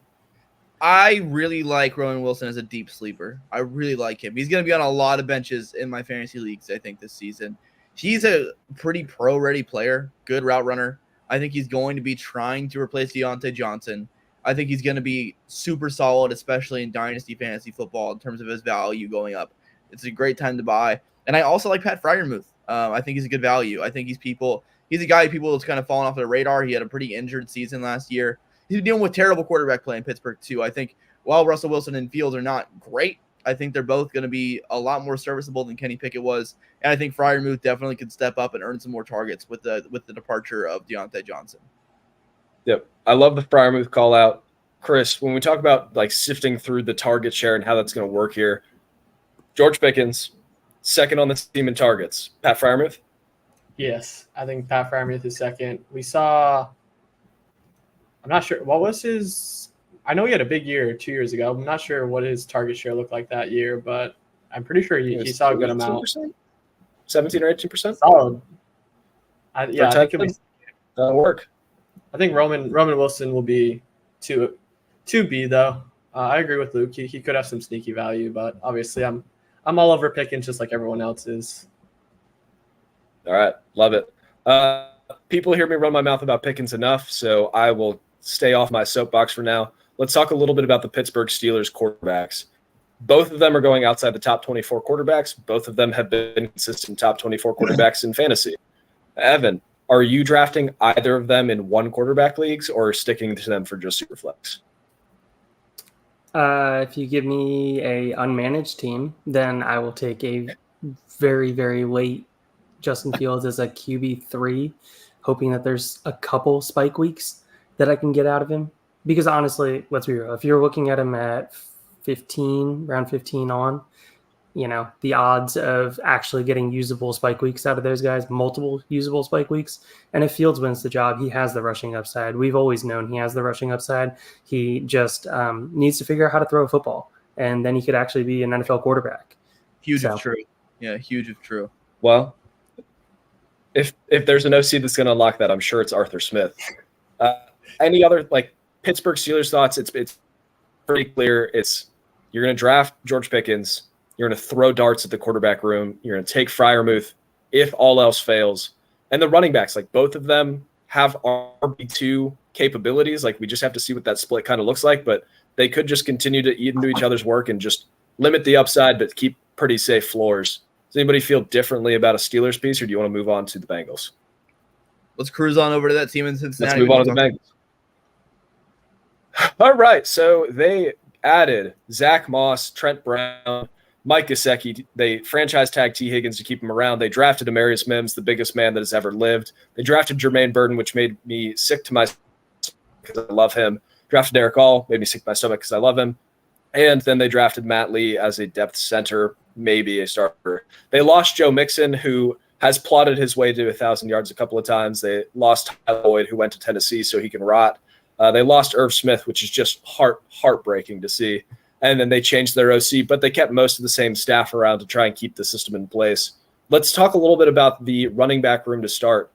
Speaker 4: I really like Roman Wilson as a deep sleeper. I really like him. He's going to be on a lot of benches in my fantasy leagues, I think, this season. He's a pretty pro-ready player, good route runner. I think he's going to be trying to replace Deontay Johnson. I think he's going to be super solid, especially in Dynasty Fantasy Football in terms of his value going up. It's a great time to buy. And I also like Pat Freiermuth. I think he's a good value. I think he's a guy people that's kind of fallen off their radar. He had a pretty injured season last year. He's dealing with terrible quarterback play in Pittsburgh, too. I think while Russell Wilson and Fields are not great, I think they're both going to be a lot more serviceable than Kenny Pickett was. And I think Freiermuth definitely could step up and earn some more targets with the departure of Deontay Johnson.
Speaker 2: Yep. I love the Freiermuth call out. Chris, when we talk about like sifting through the target share and how that's going to work here, George Pickens, second on the team in targets. Pat Freiermuth?
Speaker 5: Yes, I think Pat Freiermuth is second. We saw – I'm not sure. What was his – I know he had a big year 2 years ago. I'm not sure what his target share looked like that year, but I'm pretty sure he saw a good amount.
Speaker 2: 17 or 18%?
Speaker 5: Solid. I think it was –
Speaker 2: that'll work.
Speaker 5: I think Roman Wilson will be 2B, though. I agree with Luke. He could have some sneaky value, but obviously I'm all over Pickens just like everyone else is.
Speaker 2: All right. Love it. People hear me run my mouth about Pickens enough, so I will stay off my soapbox for now. Let's talk a little bit about the Pittsburgh Steelers quarterbacks. Both of them are going outside the top 24 quarterbacks. Both of them have been consistent top 24 quarterbacks in fantasy. Evan, are you drafting either of them in one quarterback leagues or sticking to them for just Superflex?
Speaker 3: If you give me a unmanaged team, then I will take a very, very late Justin Fields as a QB3, hoping that there's a couple spike weeks that I can get out of him. Because honestly, let's be real, if you're looking at him at 15, round 15 on, the odds of actually getting usable spike weeks out of those guys, multiple usable spike weeks. And if Fields wins the job, he has the rushing upside. We've always known he has the rushing upside. He just needs to figure out how to throw a football, and then he could actually be an NFL quarterback.
Speaker 4: Huge if true. Yeah, huge if true.
Speaker 2: Well, if there's an OC that's going to unlock that, I'm sure it's Arthur Smith. Any other Pittsburgh Steelers thoughts? It's pretty clear. You're going to draft George Pickens. You're going to throw darts at the quarterback room. You're going to take Freiermuth if all else fails. And the running backs, both of them have RB2 capabilities. We just have to see what that split kind of looks like, but they could just continue to eat into each other's work and just limit the upside, but keep pretty safe floors. Does anybody feel differently about a Steelers piece, or do you want to move on to the Bengals?
Speaker 4: Let's cruise on over to that team in Cincinnati.
Speaker 2: Let's move on to the Bengals. All right, so they added Zach Moss, Trent Brown, Mike Gesicki. They franchise tagged T. Higgins to keep him around. They drafted Amarius Mims, the biggest man that has ever lived. They drafted Jermaine Burton, which made me sick to my stomach because I love him. Drafted Derek Hall, made me sick to my stomach because I love him. And then they drafted Matt Lee as a depth center, maybe a starter. They lost Joe Mixon, who has plotted his way to 1,000 yards a couple of times. They lost Tyler Boyd, who went to Tennessee so he can rot. They lost Irv Smith, which is just heartbreaking to see. And then they changed their OC, but they kept most of the same staff around to try and keep the system in place. Let's talk a little bit about the running back room to start.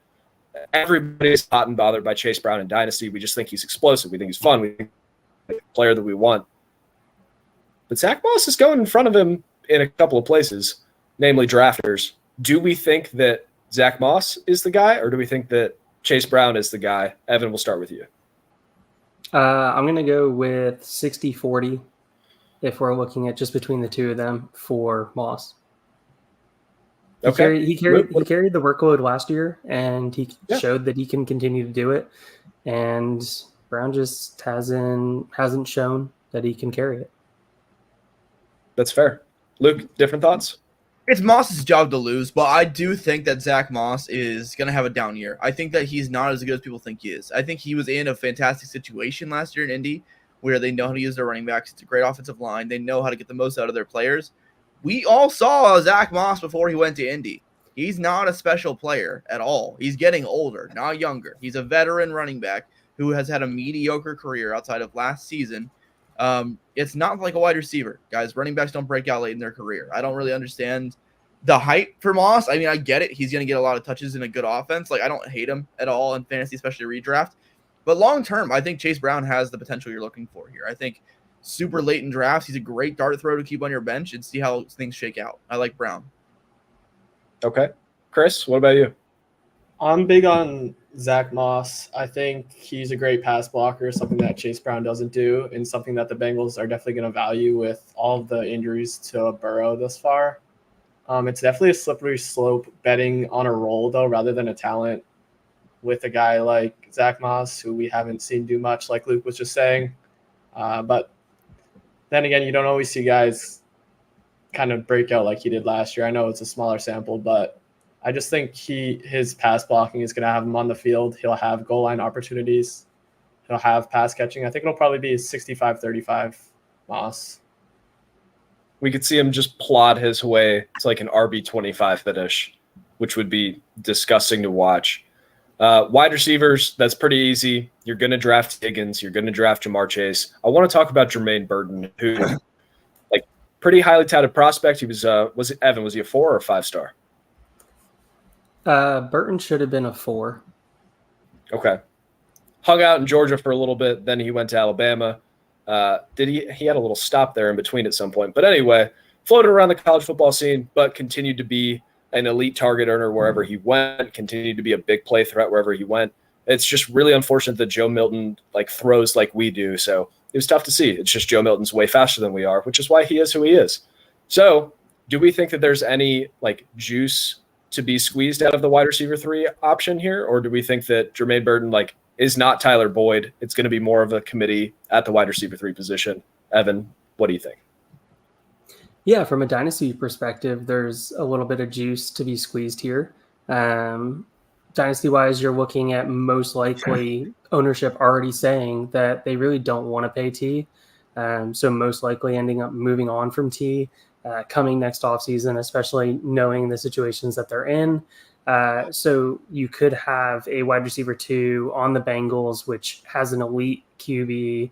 Speaker 2: Everybody's hot and bothered by Chase Brown in Dynasty. We just think he's explosive. We think he's fun. We think he's a player that we want. But Zach Moss is going in front of him in a couple of places, namely drafters. Do we think that Zach Moss is the guy, or do we think that Chase Brown is the guy? Evan, we'll start with you.
Speaker 3: I'm going to go with 60-40 if we're looking at just between the two of them for Moss.
Speaker 2: Okay.
Speaker 3: He carried the workload last year, and he showed that he can continue to do it. And Brown just hasn't shown that he can carry it.
Speaker 2: That's fair. Luke, different thoughts?
Speaker 4: It's Moss's job to lose, but I do think that Zach Moss is going to have a down year. I think that he's not as good as people think he is. I think he was in a fantastic situation last year in Indy where they know how to use their running backs. It's a great offensive line. They know how to get the most out of their players. We all saw Zach Moss before he went to Indy. He's not a special player at all. He's getting older, not younger. He's a veteran running back who has had a mediocre career outside of last season. It's not like a wide receiver. Guys, running backs don't break out late in their career. I don't really understand the hype for Moss. I mean, I get it. He's going to get a lot of touches in a good offense. I don't hate him at all in fantasy, especially redraft. But long term, I think Chase Brown has the potential you're looking for here. I think super late in drafts. He's a great dart throw to keep on your bench and see how things shake out. I like Brown.
Speaker 2: Okay. Chris, what about you?
Speaker 5: I'm big on Zach Moss. I think he's a great pass blocker, something that Chase Brown doesn't do, and something that the Bengals are definitely going to value with all of the injuries to Burrow thus far. It's definitely a slippery slope betting on a role, though, rather than a talent with a guy like Zach Moss, who we haven't seen do much, like Luke was just saying. But then again, you don't always see guys kind of break out like he did last year. I know it's a smaller sample, but I just think his pass blocking is going to have him on the field. He'll have goal line opportunities. He'll have pass catching. I think it'll probably be 65-35 Moss.
Speaker 2: We could see him just plod his way to like an RB25 finish, which would be disgusting to watch. Wide receivers, that's pretty easy. You're going to draft Higgins. You're going to draft Jamar Chase. I want to talk about Jermaine Burton, who, like, pretty highly touted prospect. He was it Evan? Was he a 4 or a 5-star?
Speaker 3: Burton should have been a 4.
Speaker 2: Okay. Hung out in Georgia for a little bit. Then he went to Alabama. He had a little stop there in between at some point. But anyway, floated around the college football scene, but continued to be an elite target earner wherever he went, continued to be a big play threat wherever he went. It's just really unfortunate that Joe Milton like throws like we do. So it was tough to see. It's just Joe Milton's way faster than we are, which is why he is who he is. So do we think that there's any like juice to be squeezed out of the wide receiver 3 option here? Or do we think that Jermaine Burton like is not Tyler Boyd? It's going to be more of a committee at the wide receiver 3 position. Evan, what do you think?
Speaker 3: Yeah, from a dynasty perspective, there's a little bit of juice to be squeezed here. Dynasty-wise, you're looking at most likely ownership already saying that they really don't want to pay T. So most likely ending up moving on from T coming next offseason, especially knowing the situations that they're in. So you could have a wide receiver 2 on the Bengals, which has an elite QB.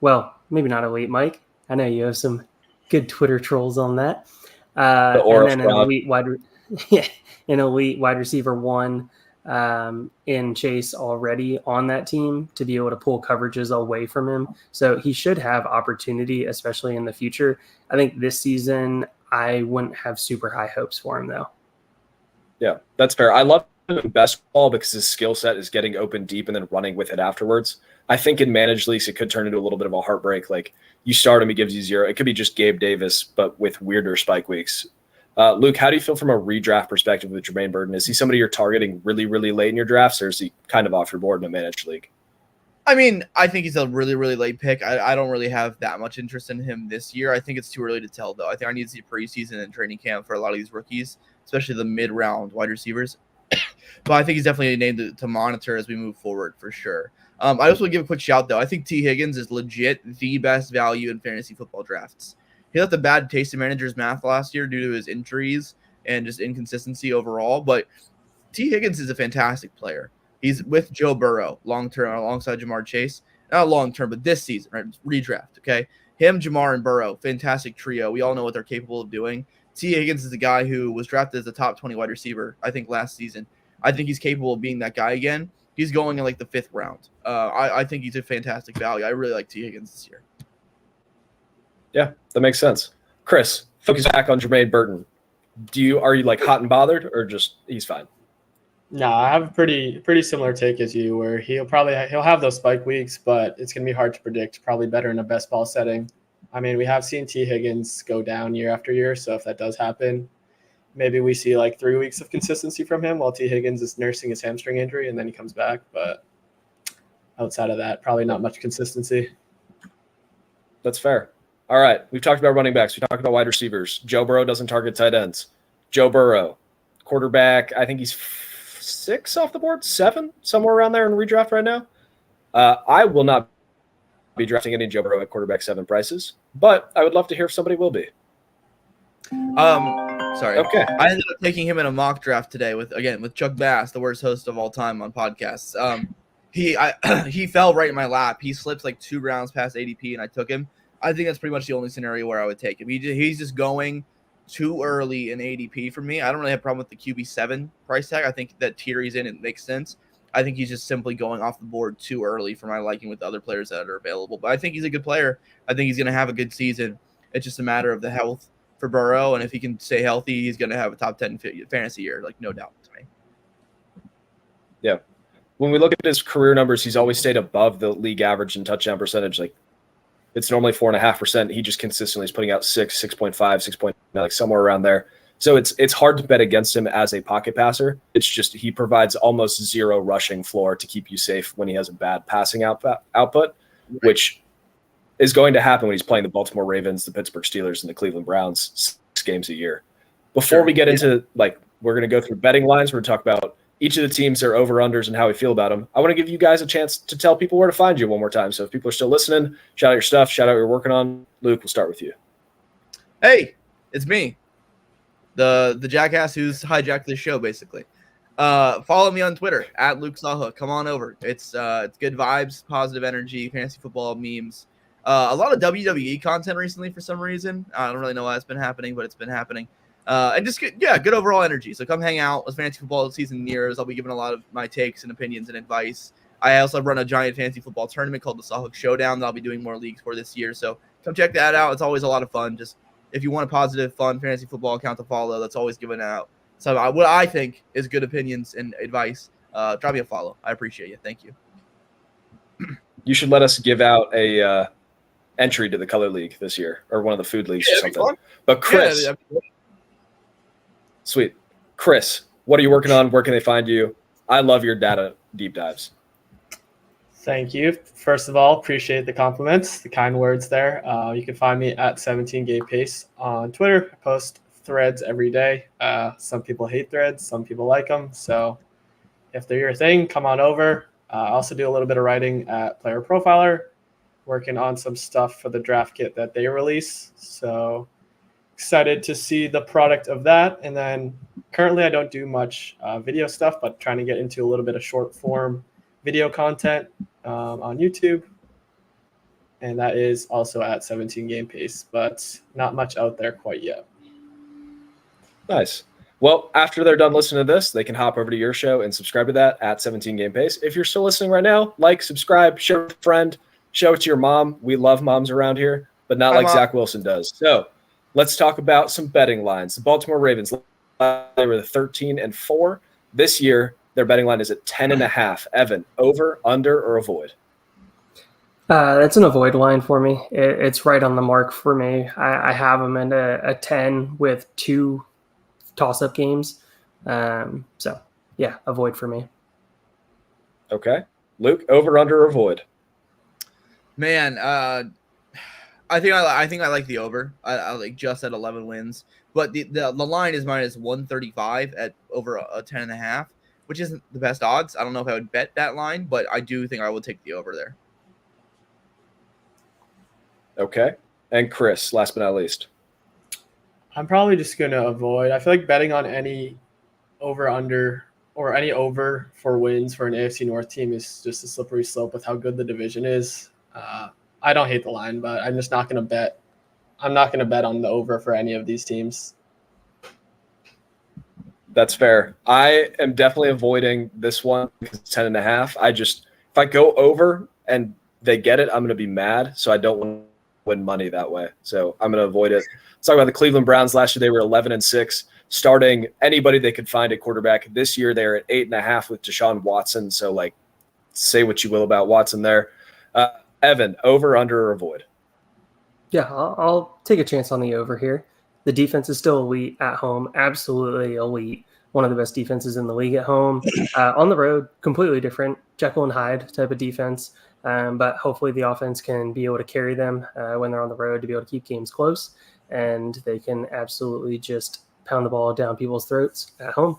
Speaker 3: Well, maybe not elite, Mike. I know you have some good Twitter trolls on that. And then an elite wide receiver 1 in Chase already on that team to be able to pull coverages away from him. So he should have opportunity, especially in the future. I think this season, I wouldn't have super high hopes for him, though.
Speaker 2: Yeah, that's fair. I love him in best ball because his skill set is getting open deep and then running with it afterwards. I think in managed leagues, it could turn into a little bit of a heartbreak. Like you start him, he gives you 0. It could be just Gabe Davis, but with weirder spike weeks. Luke, how do you feel from a redraft perspective with Jermaine Burton? Is he somebody you're targeting really, really late in your drafts, or is he kind of off your board in a managed league?
Speaker 4: I mean, I think he's a really, really late pick. I don't really have that much interest in him this year. I think it's too early to tell, though. I think I need to see preseason and training camp for a lot of these rookies, especially the mid-round wide receivers. But I think he's definitely a name to monitor as we move forward for sure. I just want to give a quick shout, though. I think T. Higgins is legit the best value in fantasy football drafts. He left a bad taste in manager's mouth last year due to his injuries and just inconsistency overall. But T. Higgins is a fantastic player. He's with Joe Burrow long-term alongside Jamar Chase. Not long-term, but this season, right? Redraft, okay? Him, Jamar, and Burrow, fantastic trio. We all know what they're capable of doing. T. Higgins is a guy who was drafted as a top 20 wide receiver, I think, last season. I think he's capable of being that guy again. He's going in like the 5th round. I think he's a fantastic value. I really like T. Higgins this year.
Speaker 2: Yeah, that makes sense. Chris, focus back on Jermaine Burton. Are you like hot and bothered, or just he's fine?
Speaker 5: No, I have a pretty similar take as you, where he'll have those spike weeks, but it's gonna be hard to predict. Probably better in a best ball setting. I mean, we have seen T. Higgins go down year after year, so if that does happen, maybe we see like 3 weeks of consistency from him while T. Higgins is nursing his hamstring injury, and then he comes back. But outside of that, probably not much consistency.
Speaker 2: That's fair. All right, we've talked about running backs. We talked about wide receivers. Joe Burrow doesn't target tight ends. Joe Burrow, quarterback, I think he's 6 off the board, 7, somewhere around there in redraft right now. I will not be drafting any Joe Burrow at quarterback 7 prices, but I would love to hear if somebody will be.
Speaker 4: Sorry.
Speaker 2: Okay.
Speaker 4: I ended up taking him in a mock draft today with Chuck Bass, the worst host of all time on podcasts. He fell right in my lap. He slipped like 2 rounds past ADP, and I took him. I think that's pretty much the only scenario where I would take him. He's just going too early in ADP for me. I don't really have a problem with the QB7 price tag. I think that tier he's in, it makes sense. I think he's just simply going off the board too early for my liking with the other players that are available. But I think he's a good player. I think he's going to have a good season. It's just a matter of the health for Burrow, and if he can stay healthy, he's going to have a top 10 fantasy year, like no doubt to me.
Speaker 2: Yeah. When we look at his career numbers, he's always stayed above the league average in touchdown percentage. Like it's normally 4.5%. He just consistently is putting out 6.5, 6.9, like somewhere around there. So it's hard to bet against him as a pocket passer. It's just he provides almost zero rushing floor to keep you safe when he has a bad passing output, which is going to happen when he's playing the Baltimore Ravens, the Pittsburgh Steelers, and the Cleveland Browns 6 games a year. Before we get into, like, we're going to go through betting lines. We're going to talk about each of the teams, their over-unders, and how we feel about them. I want to give you guys a chance to tell people where to find you one more time. So if people are still listening, shout out your stuff, shout out what you're working on. Luke, we'll start with you.
Speaker 4: Hey, it's me. The jackass who's hijacked this show, basically. Follow me on Twitter at Luke Sawhook. Come on over. It's good vibes, positive energy, fantasy football memes. A lot of WWE content recently for some reason. I don't really know why it's been happening, but it's been happening. And just good overall energy. So come hang out as fantasy football season nears. I'll be giving a lot of my takes and opinions and advice. I also run a giant fantasy football tournament called the Sawhook Showdown that I'll be doing more leagues for this year. So come check that out. It's always a lot of fun. Just if you want a positive, fun fantasy football account to follow, that's always given out. So what I think is good opinions and advice, drop me a follow. I appreciate you. Thank you.
Speaker 2: You should let us give out a entry to the Color League this year, or one of the food leagues or something. But Chris, sweet. Chris, what are you working on? Where can they find you? I love your data deep dives.
Speaker 5: Thank you. First of all, appreciate the compliments, the kind words there. You can find me at 17 Game Pace on Twitter. I post threads every day. Some people hate threads, some people like them. So if they're your thing, come on over. I also do a little bit of writing at Player Profiler, working on some stuff for the draft kit that they release. So excited to see the product of that. And then currently I don't do much video stuff, but trying to get into a little bit of short form video content on YouTube. And that is also at 17 Game Pace, but not much out there quite yet.
Speaker 2: Nice. Well, after they're done listening to this, they can hop over to your show and subscribe to that at 17 Game Pace. If you're still listening right now, like, subscribe, share with a friend, show it to your mom. We love moms around here, but not like Zach Wilson does. So let's talk about some betting lines. The Baltimore Ravens, they were 13-4. This year, their betting line is at 10.5. Evan, over, under, or avoid?
Speaker 3: That's an avoid line for me. It's right on the mark for me. I have them in a 10 with 2 toss-up games. So, yeah, avoid for me.
Speaker 2: Okay. Luke, over, under, or avoid?
Speaker 4: Man, I think I like the over. I like just at 11 wins, but the line is minus 135 at over a 10.5, which isn't the best odds. I don't know if I would bet that line, but I do think I will take the over there.
Speaker 2: Okay. And Chris, last but not least.
Speaker 5: I'm probably just going to avoid. I feel like betting on any over, under, or any over for wins for an AFC North team is just a slippery slope with how good the division is. I don't hate the line, but I'm just not going to bet. I'm not going to bet on the over for any of these teams.
Speaker 2: That's fair. I am definitely avoiding this one because it's 10.5. If I go over and they get it, I'm going to be mad. So I don't want to win money that way. So I'm going to avoid it. Let's talk about the Cleveland Browns. Last year, they were 11-6, starting anybody they could find at quarterback. This year, they're at 8.5 with Deshaun Watson. So, like, say what you will about Watson there. Evan, over, under, or avoid?
Speaker 3: Yeah, I'll take a chance on the over here. The defense is still elite at home, absolutely elite. One of the best defenses in the league at home. On the road, completely different, Jekyll and Hyde type of defense. But hopefully the offense can be able to carry them when they're on the road to be able to keep games close. And they can absolutely just pound the ball down people's throats at home.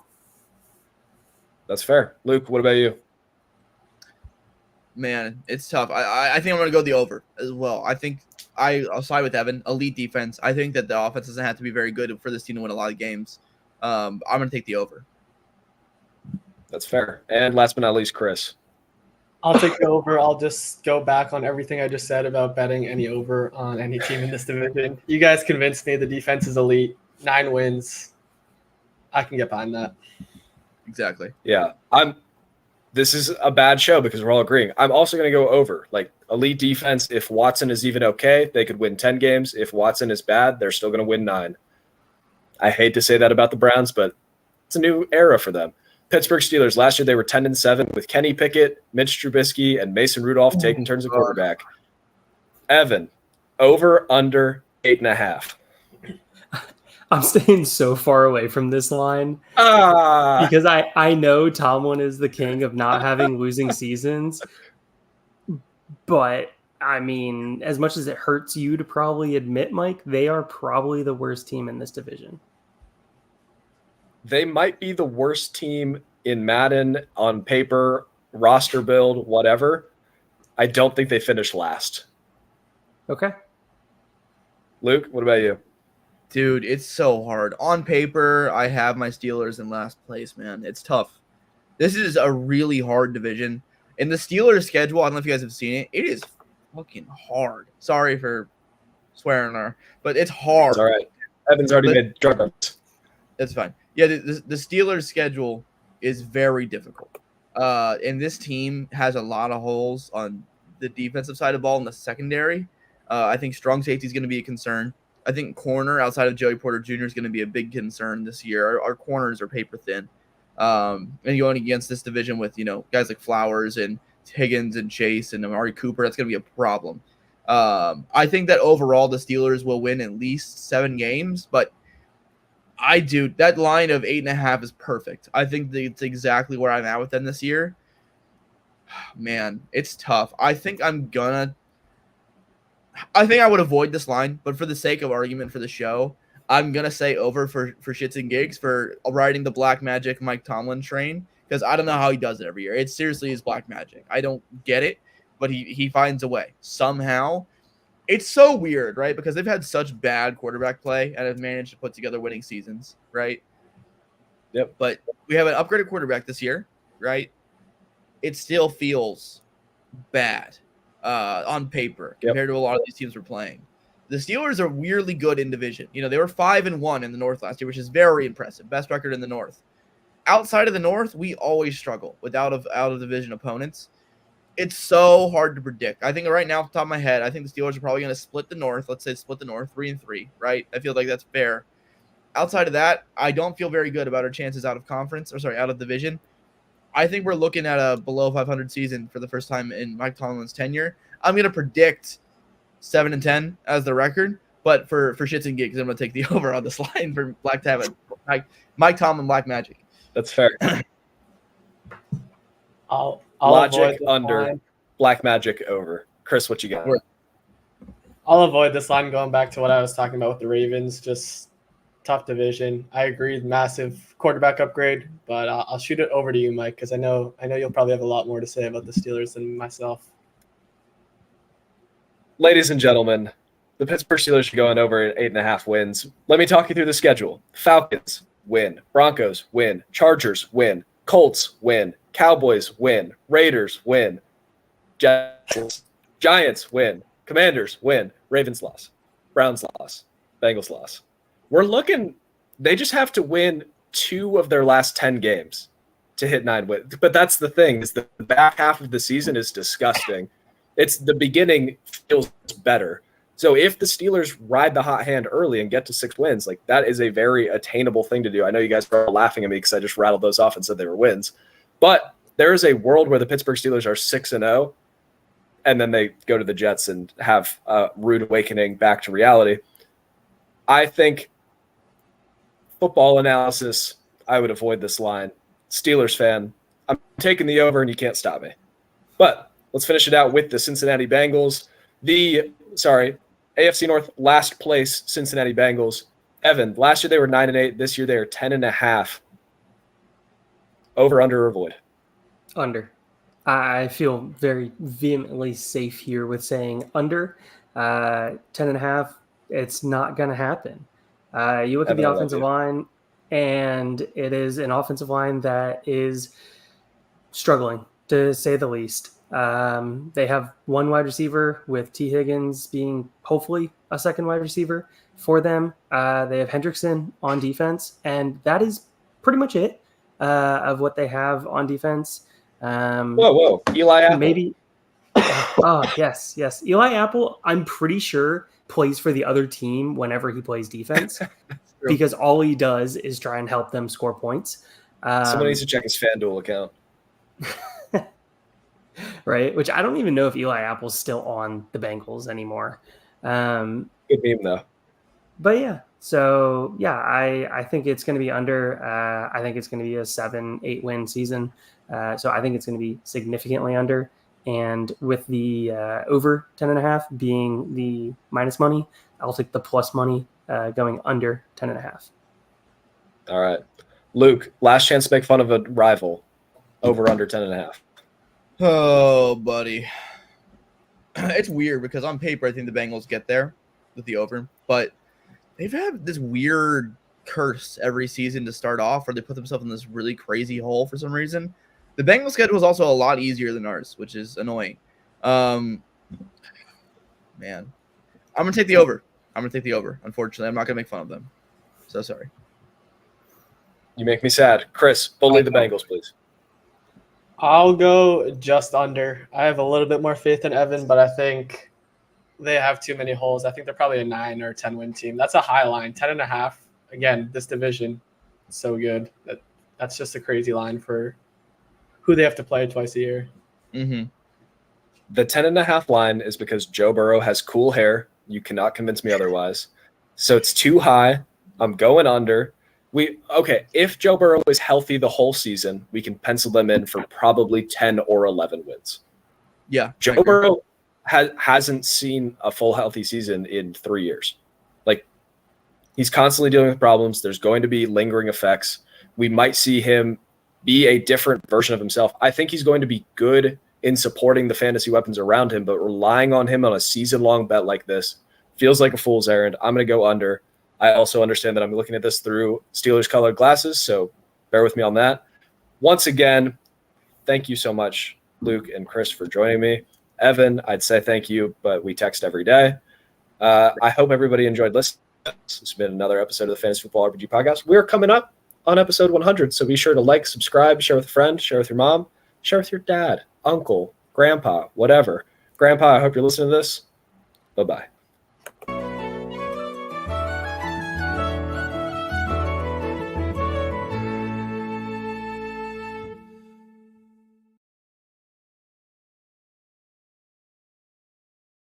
Speaker 2: That's fair. Luke, what about you?
Speaker 4: Man, it's tough. I think I'm going to go the over as well. I think I'll side with Evan. Elite defense. I think that the offense doesn't have to be very good for this team to win a lot of games. I'm going to take the over.
Speaker 2: That's fair. And last but not least, Chris.
Speaker 5: I'll take the over. I'll just go back on everything I just said about betting any over on any team in this division. You guys convinced me the defense is elite. 9 wins. I can get behind that.
Speaker 4: Exactly.
Speaker 2: Yeah. this is a bad show because we're all agreeing. I'm also going to go over. Like, elite defense, if Watson is even okay, they could win 10 games. If Watson is bad, they're still going to win 9. I hate to say that about the Browns, but it's a new era for them. Pittsburgh Steelers, last year they were 10-7 with Kenny Pickett, Mitch Trubisky, and Mason Rudolph taking turns at quarterback. Evan, over, under, 8.5.
Speaker 3: I'm staying so far away from this line because I know Tomlin is the king of not having losing seasons. But, I mean, as much as it hurts you to probably admit, Mike, they are probably the worst team in this division.
Speaker 2: They might be the worst team in Madden on paper, roster build, whatever. I don't think they finished last.
Speaker 3: Okay.
Speaker 2: Luke, what about you?
Speaker 4: Dude, it's so hard. On paper, I have my Steelers in last place, man. It's tough. This is a really hard division. And the Steelers' schedule, I don't know if you guys have seen it. It is fucking hard. Sorry for swearing there, but it's hard.
Speaker 2: It's all right. Evan's already made drug ups.
Speaker 4: That's fine. Yeah, the Steelers' schedule is very difficult. And this team has a lot of holes on the defensive side of the ball in the secondary. I think strong safety is going to be a concern. I think corner outside of Joey Porter Jr. is going to be a big concern this year. Our corners are paper thin. And going against this division with, guys like Flowers and Higgins and Chase and Amari Cooper, that's going to be a problem. I think that overall the Steelers will win at least 7 games, but that line of 8.5 is perfect. I think it's exactly where I'm at with them this year. Man, it's tough. I think I would avoid this line, but for the sake of argument for the show, I'm going to say over for shits and gigs for riding the Black Magic Mike Tomlin train, because I don't know how he does it every year. It seriously is Black Magic. I don't get it, but he finds a way somehow. It's so weird, right? Because they've had such bad quarterback play and have managed to put together winning seasons, right?
Speaker 2: Yep.
Speaker 4: But we have an upgraded quarterback this year, right? It still feels bad on paper compared to a lot of these teams we're playing. The Steelers are weirdly good in division. They were 5-1 in the North last year, which is very impressive. Best record in the North. Outside of the North, we always struggle with out of division opponents. It's so hard to predict. I think right now, off the top of my head, I think the Steelers are probably going to split the North. Let's say split the North 3-3, right? I feel like that's fair. Outside of that, I don't feel very good about our chances out of division. I think we're looking at a below 500 season for the first time in Mike Tomlin's tenure. I'm going to predict 7-10 as the record, but for shits and gigs, I'm going to take the over on this line for Mike Tomlin Black Magic.
Speaker 2: That's fair.
Speaker 5: I'll
Speaker 2: Logic under, line. Black Magic over. Chris, what you got?
Speaker 5: I'll avoid this line going back to what I was talking about with the Ravens. Just tough division. I agree, massive quarterback upgrade, but I'll shoot it over to you, Mike, because I know you'll probably have a lot more to say about the Steelers than myself.
Speaker 2: Ladies and gentlemen, the Pittsburgh Steelers are going over at 8.5 wins. Let me talk you through the schedule. Falcons, win. Broncos, win. Chargers, win. Colts, win. Cowboys, win. Raiders, win. Giants, win. Commanders, win. Ravens, loss. Browns, loss. Bengals, loss. We're looking – they just have to win 2 of their last 10 games to hit 9 wins. But that's the thing, is the back half of the season is disgusting. It's the beginning feels better. So if the Steelers ride the hot hand early and get to 6 wins, like that is a very attainable thing to do. I know you guys are laughing at me because I just rattled those off and said they were wins. But there is a world where the Pittsburgh Steelers are 6-0, and then they go to the Jets and have a rude awakening back to reality. I think football analysis, I would avoid this line. Steelers fan, I'm taking the over and you can't stop me. But let's finish it out with the Cincinnati Bengals. AFC North last place Cincinnati Bengals. Evan, last year they were 9-8. This year they are 10.5. Over, under, or avoid? Under.
Speaker 3: I feel very vehemently safe here with saying under. 10.5. It's not going to happen. You look at the offensive line, and it is an offensive line that is struggling, to say the least. They have 1 wide receiver, with T. Higgins being hopefully a second wide receiver for them. They have Hendrickson on defense, and that is pretty much it of what they have on defense.
Speaker 2: Whoa. Eli Apple.
Speaker 3: Maybe. Oh, yes. Eli Apple, I'm pretty sure, plays for the other team whenever he plays defense because all he does is try and help them score points.
Speaker 2: Someone needs to check his FanDuel account.
Speaker 3: Right, which I don't even know if Eli Apple's still on the Bengals anymore.
Speaker 2: Good meme, though.
Speaker 3: But yeah, so yeah, I think it's going to be under. I think it's going to be a 7-8 win season. So I think it's going to be significantly under. And with the over 10.5 being the minus money, I'll take the plus money going under 10.5.
Speaker 2: All right. Luke, last chance to make fun of a rival. Over under 10.5.
Speaker 4: Oh, buddy. It's weird because on paper, I think the Bengals get there with the over. But they've had this weird curse every season to start off where they put themselves in this really crazy hole for some reason. The Bengals schedule is also a lot easier than ours, which is annoying. Man, I'm going to take the over. Unfortunately, I'm not going to make fun of them. So sorry.
Speaker 2: You make me sad. Chris, bully the Bengals, please.
Speaker 5: I'll go just under. I have a little bit more faith in Evan, but I think they have too many holes. I think they're probably a 9 or 10 win team. That's a high line. 10.5. Again, this division is so good. That's just a crazy line for who they have to play twice a year.
Speaker 2: Mm-hmm. The 10.5 line is because Joe Burrow has cool hair. You cannot convince me otherwise. So it's too high. I'm going under. If Joe Burrow is healthy the whole season, we can pencil them in for probably 10 or 11 wins.
Speaker 4: Yeah.
Speaker 2: Joe Burrow hasn't seen a full healthy season in 3 years. Like, he's constantly dealing with problems. There's going to be lingering effects. We might see him be a different version of himself. I think he's going to be good in supporting the fantasy weapons around him, but relying on him on a season-long bet like this feels like a fool's errand. I'm going to go under. I also understand that I'm looking at this through Steelers-colored glasses, so bear with me on that. Once again, thank you so much, Luke and Chris, for joining me. Evan, I'd say thank you, but we text every day. I hope everybody enjoyed listening. This has been another episode of the Fantasy Football RPG Podcast. We're coming up on episode 100, so be sure to like, subscribe, share with a friend, share with your mom, share with your dad, uncle, grandpa, whatever. Grandpa, I hope you're listening to this. Bye-bye.